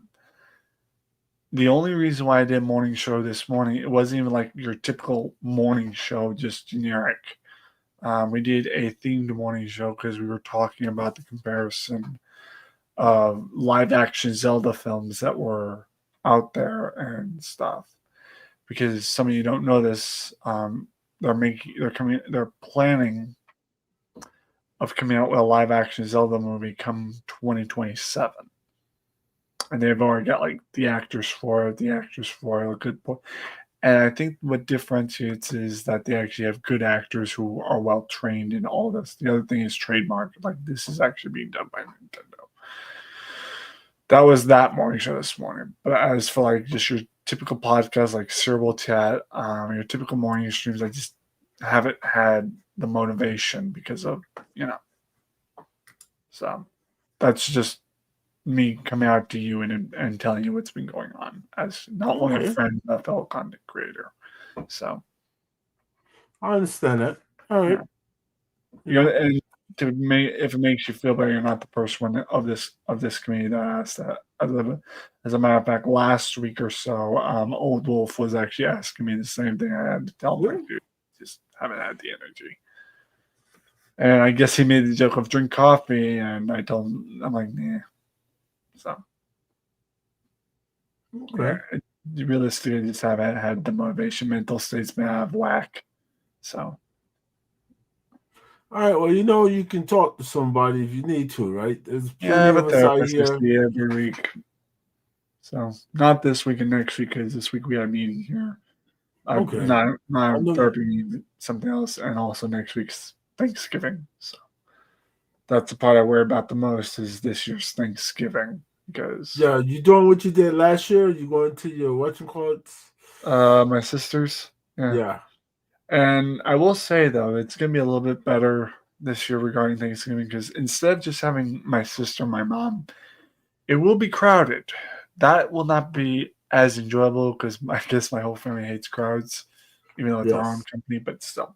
The only reason why I did a morning show this morning, it wasn't even like your typical morning show, just generic. We did a themed morning show because we were talking about the comparison of live action Zelda films that were out there and stuff. Because some of you don't know this, they're planning of coming out with a live action Zelda movie come 2027. And they've already got like the actors for it, a good point. And I think what differentiates is that they actually have good actors who are well trained in all this. The other thing is trademark. Like this is actually being done by Nintendo. That was that morning show this morning. But as for like just your typical podcast like Cerebral Chat, your typical morning streams, I just haven't had the motivation because of, you know. So that's just me coming out to you and telling you what's been going on as not only a Okay. friend, but a fellow content creator. So I understand that. All right. and if it makes you feel better, you're not the first one of this community that asked that. As a matter of fact, last week or so, Old Wolf was actually asking me the same thing. I had to tell him, like, dude, just haven't had the energy. And I guess he made the joke of drink coffee, and I told him, I'm like, nah. So Okay. yeah, realistically, I just haven't had the motivation. Mental state's been out of whack. So All right. Well, you can talk to somebody if you need to, right? There's yeah, I plenty have a of us out therapist I here. see every week. So not this week and next week because this week we had a meeting here. Okay. Not I know. therapy meeting, something else, and also next week's Thanksgiving. So that's the part I worry about the most is this year's Thanksgiving because Yeah, you doing what you did last year? You going to your whatchamacallits? my sisters, yeah. Yeah. And I will say though, it's gonna be a little bit better this year regarding Thanksgiving because instead of just having my sister and my mom, it will be crowded. That will not be as enjoyable because I guess my whole family hates crowds, even though it's our own Yes. company. But still,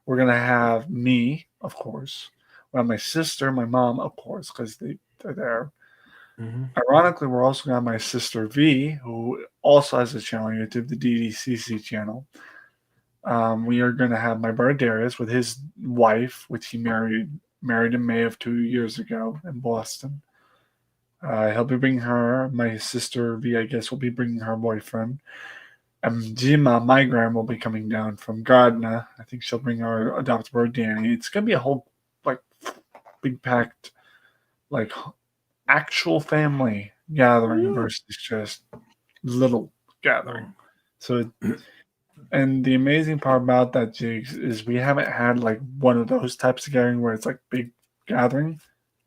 we're gonna have me, of course. We'll have my sister, my mom, of course, because they're there. Mm-hmm. Ironically, we're also gonna have my sister V, who also has a channel on YouTube, the DDCC channel. We are going to have my brother Darius with his wife, which he married in May of 2 years ago in Boston. He'll be bringing her. My sister V, I guess, will be bringing her boyfriend. And Jima, my grandma, will be coming down from Gardner. I think she'll bring our adopted brother Danny. It's going to be a whole like big packed like actual family gathering Yeah. versus just little gathering. So and the amazing part about that, Jigs, is we haven't had like one of those types of gathering where it's like big gathering.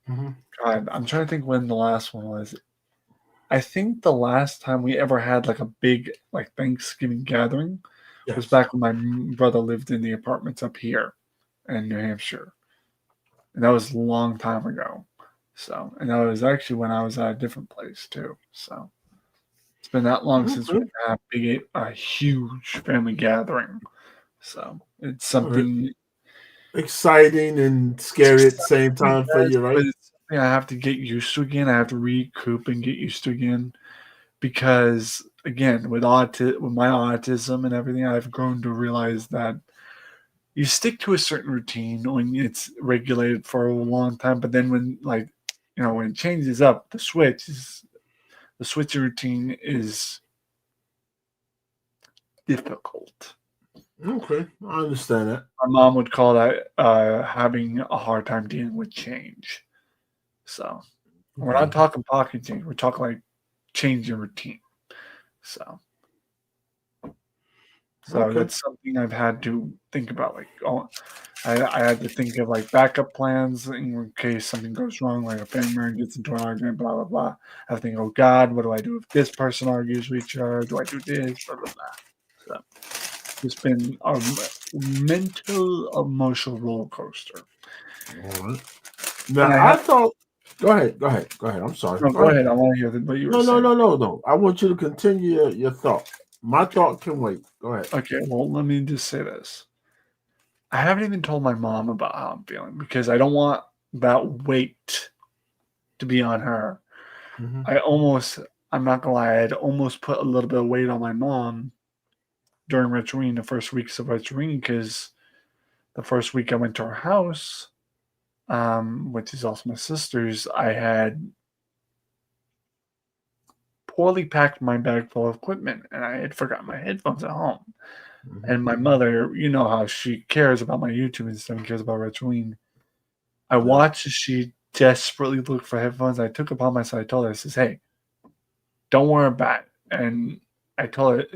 Mm-hmm. God, I'm trying to think when the last one was. I think the last time we ever had like a big like Thanksgiving gathering was Yes. back when my brother lived in the apartments up here in New Hampshire, and that was a long time ago. So, and that was actually when I was at a different place too. So, it's been that long since we've Okay. had a huge family gathering. So it's something exciting and scary at the same time for you, right? but it's something I have to get used to again. I have to recoup and get used to again because again, with my autism and everything, I've grown to realize that you stick to a certain routine when it's regulated for a long time, but then when when it changes up, the switch routine is difficult. Okay, I understand that. My mom would call that having a hard time dealing with change. So we're not talking pocket change. We're talking like change your routine. So that's something I've had to think about. Like, I had to think of like backup plans in case something goes wrong, like a family member gets into an argument, blah blah blah. I have to think, oh God, what do I do if this person argues with each other? Do I do this? Blah blah blah. So it's been a mental, emotional roller coaster. All right. Now I thought. Go ahead. I'm sorry. No, go ahead. I want to hear what you were saying. No. I want you to continue your thought. My thought can wait. Go ahead. Okay, well, let me just say this. I haven't even told my mom about how I'm feeling because I don't want that weight to be on her. Mm-hmm. I'm not gonna lie, I had almost put a little bit of weight on my mom during Halloween, the first weeks of Halloween, because the first week I went to her house, which is also my sister's, I had poorly packed my bag full of equipment and I had forgotten my headphones at home. Mm-hmm. And my mother, you know how she cares about my YouTube and stuff and cares about Halloween. I watched as she desperately looked for headphones. I took it upon myself. I told her, I says, hey, don't worry about it. And I told her,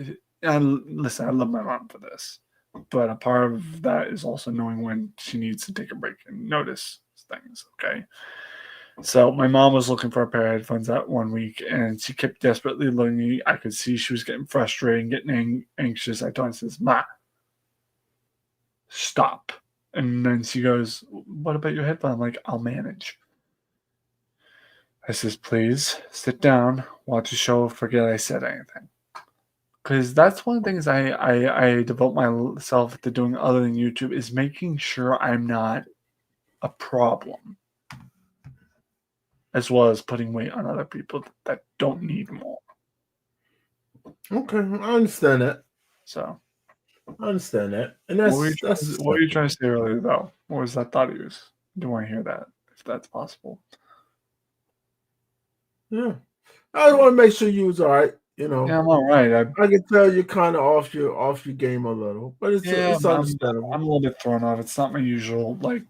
listen, I love my mom for this. But a part of that is also knowing when she needs to take a break and notice things, okay? So my mom was looking for a pair of headphones that one week, and she kept desperately looking. I could see she was getting frustrated and getting anxious. I told her, I says, Ma, stop. And then she goes, what about your headphone? I'm like, I'll manage. I says, please sit down, watch the show, forget I said anything. Because that's one of the things I devote myself to doing other than YouTube is making sure I'm not a problem. As well as putting weight on other people that don't need more. Okay, I understand that. So I understand that. And that's what were you trying to say earlier though? What was that thought of yours? Do you want to hear that if that's possible? Yeah. I want to make sure you was all right. You know. Yeah, I'm all right. I can tell you're kind of off your game a little, but it's understandable. I'm a little bit thrown off. It's not my usual because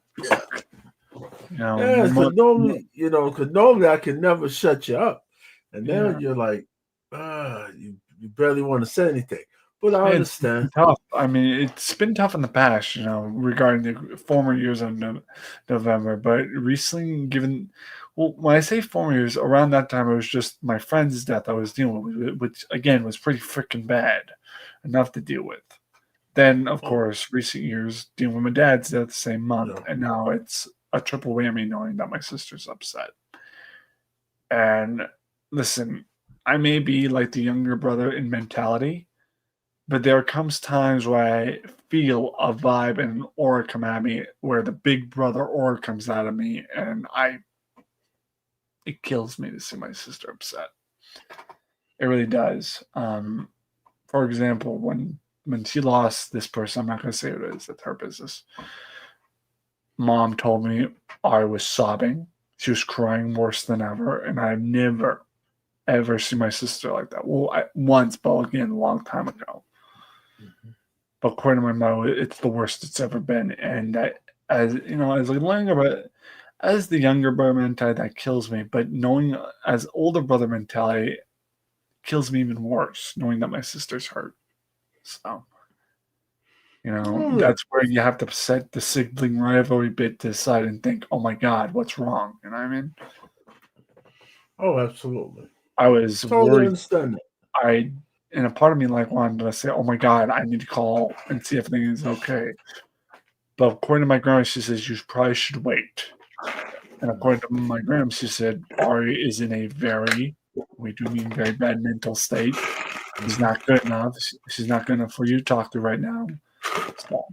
normally I can never shut you up, and now you're like, you barely want to say anything. But I understand. It's tough. I mean, it's been tough in the past, regarding the former years of November. But recently, when I say former years, around that time, it was just my friend's death I was dealing with, which, again, was pretty freaking bad. Enough to deal with. Then, of course, recent years, dealing with my dad's death the same month. And now it's a triple whammy knowing that my sister's upset. And listen, I may be like the younger brother in mentality, but there comes times where I feel a vibe and an aura come at me where the big brother aura comes out of me, and it kills me to see my sister upset. It really does. For example, when she lost this person, I'm not going to say who it is, that's her business. Mom told me I was sobbing. She was crying worse than ever, and I've never, ever seen my sister like that. Well, once, but again, a long time ago. Mm-hmm. But according to my mother, it's the worst it's ever been. And as the younger brother mentality, that kills me. But knowing as older brother mentality kills me even worse, knowing that my sister's hurt. So, that's where you have to set the sibling rivalry bit to the side and think, oh my God, what's wrong? You know what I mean? Oh, absolutely. I was totally worried. Understand that. And a part of me wanted to say, oh my God, I need to call and see if everything is okay. But according to my grandma, she says, you probably should wait. And according to my grandma, she said, Ari is in a very bad mental state. She's not good enough. She's not good enough for you to talk to right now. So,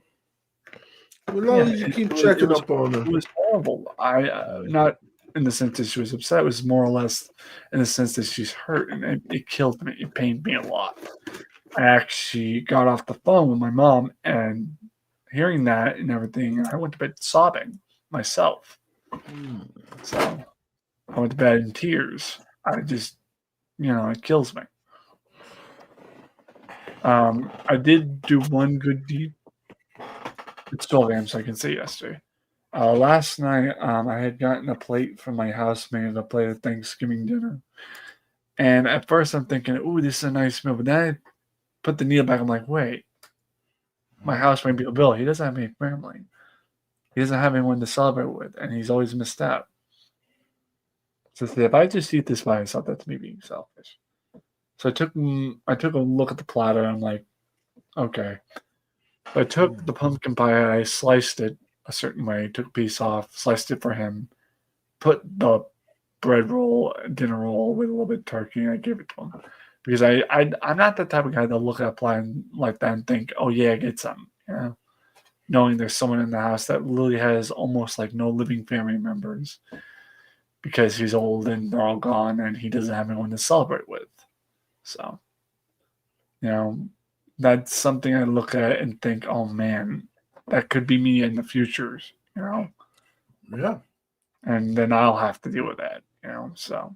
As long as you keep checking up on her. It was horrible. Not in the sense that she was upset. It was more or less in the sense that she's hurt, and it killed me. It pained me a lot. I actually got off the phone with my mom, and hearing that and everything, I went to bed sobbing myself. So I went to bed in tears. I just, it kills me. I did do one good deed. It's 12 a.m., so I can say yesterday. Last night, I had gotten a plate from my housemate, a plate of Thanksgiving dinner. And at first, I'm thinking, ooh, this is a nice meal. But then I put the needle back. I'm like, wait, my housemate Bill, he doesn't have any family. He doesn't have anyone to celebrate with, and he's always missed out. So if I just eat this by myself, that's me being selfish. So I took a look at the platter, and I'm like, okay. So I took the pumpkin pie, I sliced it a certain way, took a piece off, sliced it for him, put the bread roll, dinner roll with a little bit of turkey, and I gave it to him. Because I'm not the type of guy to look at a plan like that and think, oh yeah, get some, knowing there's someone in the house that literally has almost like no living family members because he's old and they're all gone and he doesn't have anyone to celebrate with. So, that's something I look at and think, oh man, that could be me in the future, Yeah. And then I'll have to deal with that, so.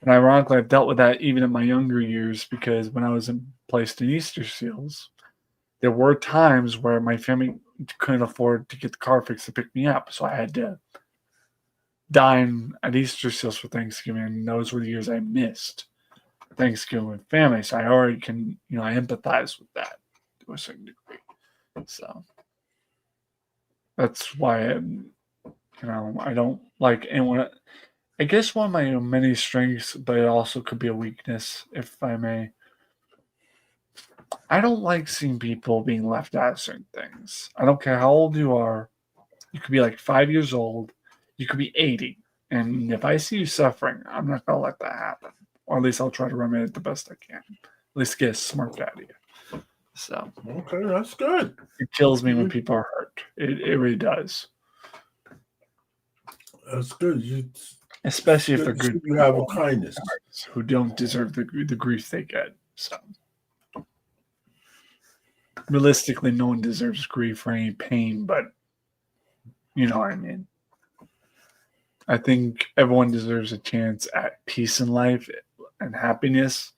And ironically, I've dealt with that even in my younger years because when I was placed in Easter Seals, there were times where my family couldn't afford to get the car fixed to pick me up. So I had to dine at Easter Seals for Thanksgiving. And those were the years I missed Thanksgiving with family. So I already can, I empathize with that to a certain degree. So that's why, I don't like anyone. I guess one of my many strengths, but it also could be a weakness, if I may. I don't like seeing people being left out of certain things. I don't care how old you are. You could be like 5 years old. You could be 80. And if I see you suffering, I'm not going to let that happen. Or at least I'll try to remedy it the best I can. At least get a smirk out of you. So. Okay, that's good. It kills me when people are hurt. It really does. That's good. Especially if they're good. You have a kindness. Who don't deserve the grief they get. So. Realistically, no one deserves grief or any pain, but you know what I mean. I think everyone deserves a chance at peace in life and happiness,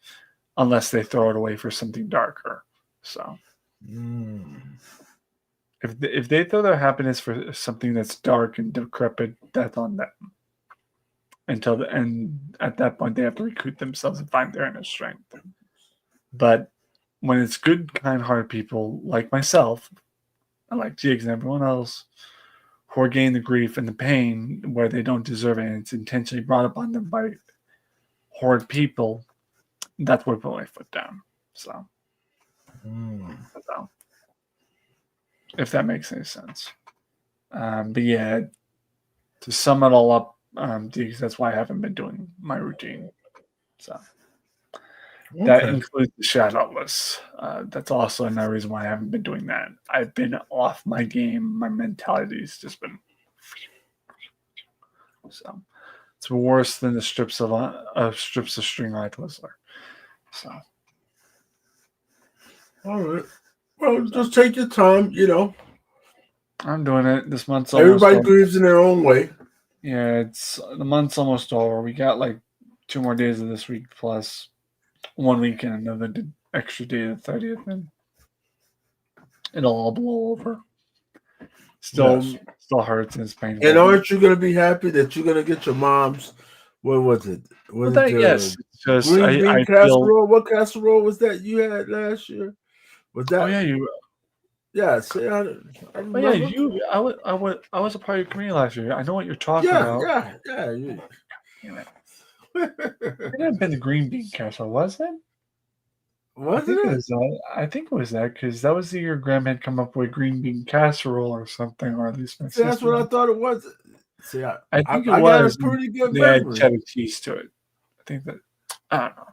unless they throw it away for something darker. So, if they throw their happiness for something that's dark and decrepit, that's on them. And at that point, they have to recruit themselves and find their inner strength. But when it's good, kind-hearted people like myself, and like Jigs and everyone else, who are getting the grief and the pain where they don't deserve it, and it's intentionally brought upon them by horrid people, that's where I put my foot down. So, if that makes any sense. But yeah, to sum it all up, Jigs, that's why I haven't been doing my routine. So. That includes the shadowless. That's also another reason why I haven't been doing that. I've been off my game. My mentality's just been so it's worse than the strips of string eye Twizzler. So, all right. Well, just take your time. I'm doing it. This month's everybody grieves in their own way. Yeah, the month's almost over. We got like 2 more days of this week plus 1 week and another extra day, the 30th, and it'll all blow over. Still hurts and it's painful. And aren't you going to be happy that you're going to get your mom's? What was it? Yes, just green bean casserole. What casserole was that you had last year? Was that? Oh yeah, you. Yeah, see, I remember. I was a part of your community last year. I know what you're talking about. Yeah. It hadn't been the green bean casserole, was it? I think it was that because that was the year Graham had come up with green bean casserole or something, or at least that's what I thought it was. See, I think it was. Got a pretty good they memory. had cheddar cheese to it. I think that I don't know,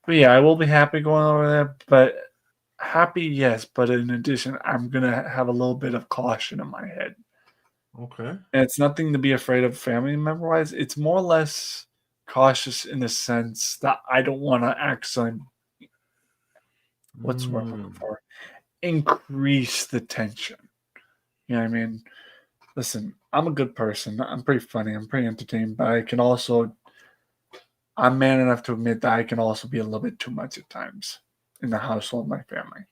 but yeah, I will be happy going over there. But Happy, yes, but in addition, I'm gonna have a little bit of caution in my head. Okay. And it's nothing to be afraid of family member wise. It's more or less cautious in the sense that I don't want to actually, what's the word I'm looking for? Increase the tension. You know what I mean? Listen, I'm a good person. I'm pretty funny. I'm pretty entertaining, but I'm man enough to admit that I can also be a little bit too much at times in the household of my family.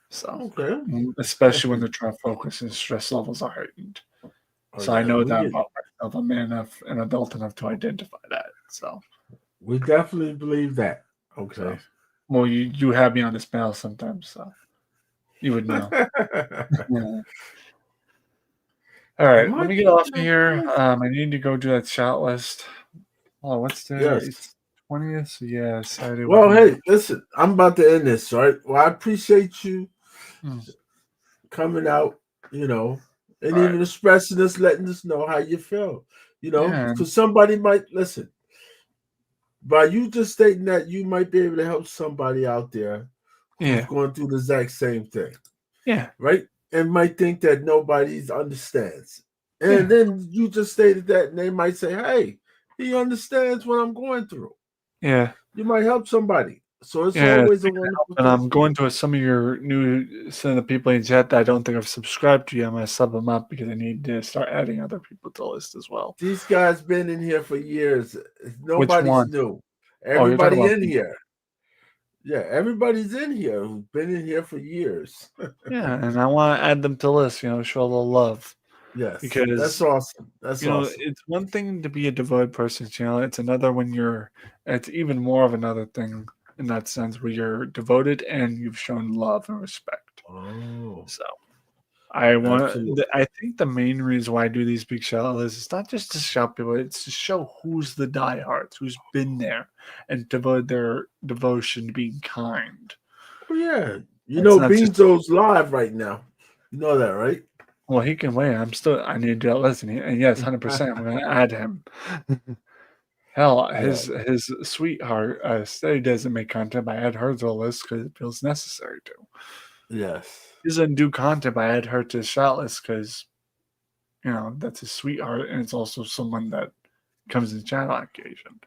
So, Okay. especially when they're trying to focus and stress levels are heightened. Oh, So I yeah, know that about myself. I'm man enough and adult enough to identify that. So, we definitely believe that. Okay. well, you have me on this panel sometimes, so you would know. Yeah. All right, let me get off here. I need to go do that shot list. Oh, what's today? Yes. It's 20th. So yeah, Saturday. Well, hey, listen, I'm about to end this, right? Well, I appreciate you coming out, and All even expressing us, letting us know how you feel, Yeah. because somebody might listen. By you just stating that, you might be able to help somebody out there who's Yeah. going through the exact same thing, Yeah. right? And might think that nobody understands. And Yeah. then you just stated that, and they might say, hey, he understands what I'm going through. Yeah. You might help somebody. So it's Yeah. always a Speaking of wonderful help, and thing. I'm going to some of the people in chat that I don't think I've subscribed to yet. I'm going to sub them up because I need to start adding other people to the list as well. These guys been in here for years. Which Nobody's one? new. Oh, you're talking Everybody about in me. here. Yeah, everybody's in here who's been in here for years. Yeah, and I want to add them to the list, show a little love. Yes, Because that's awesome. That's awesome. it's one thing to be a devoted person, it's another when it's even more of another thing in that sense where you're devoted and you've shown love and respect. Oh, So absolutely. I think the main reason why I do these big shout outs is not just to shout people, it's to show who's the diehards, who's been there and devoted their devotion to being kind. Oh, yeah. It's not just Beanzo's live right now. You know that, right? well, he can wait. I need to do that listening. And yes, 100%. I'm going to add him. Hell, his sweetheart Steady doesn't make content, but I add her to the list because it feels necessary to. Yes. He doesn't do content, but I add her to the shot list because, that's his sweetheart, and it's also someone that comes in chat on occasion.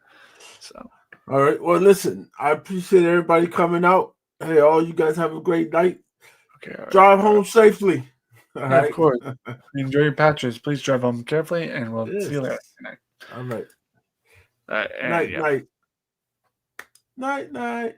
So, all right. Well, listen, I appreciate everybody coming out. Hey, all you guys have a great night. Okay. Drive home safely. All right. Of course. Enjoy your patches. Please drive home carefully, and we'll see you later. Good night. All right. Night. Night. Night.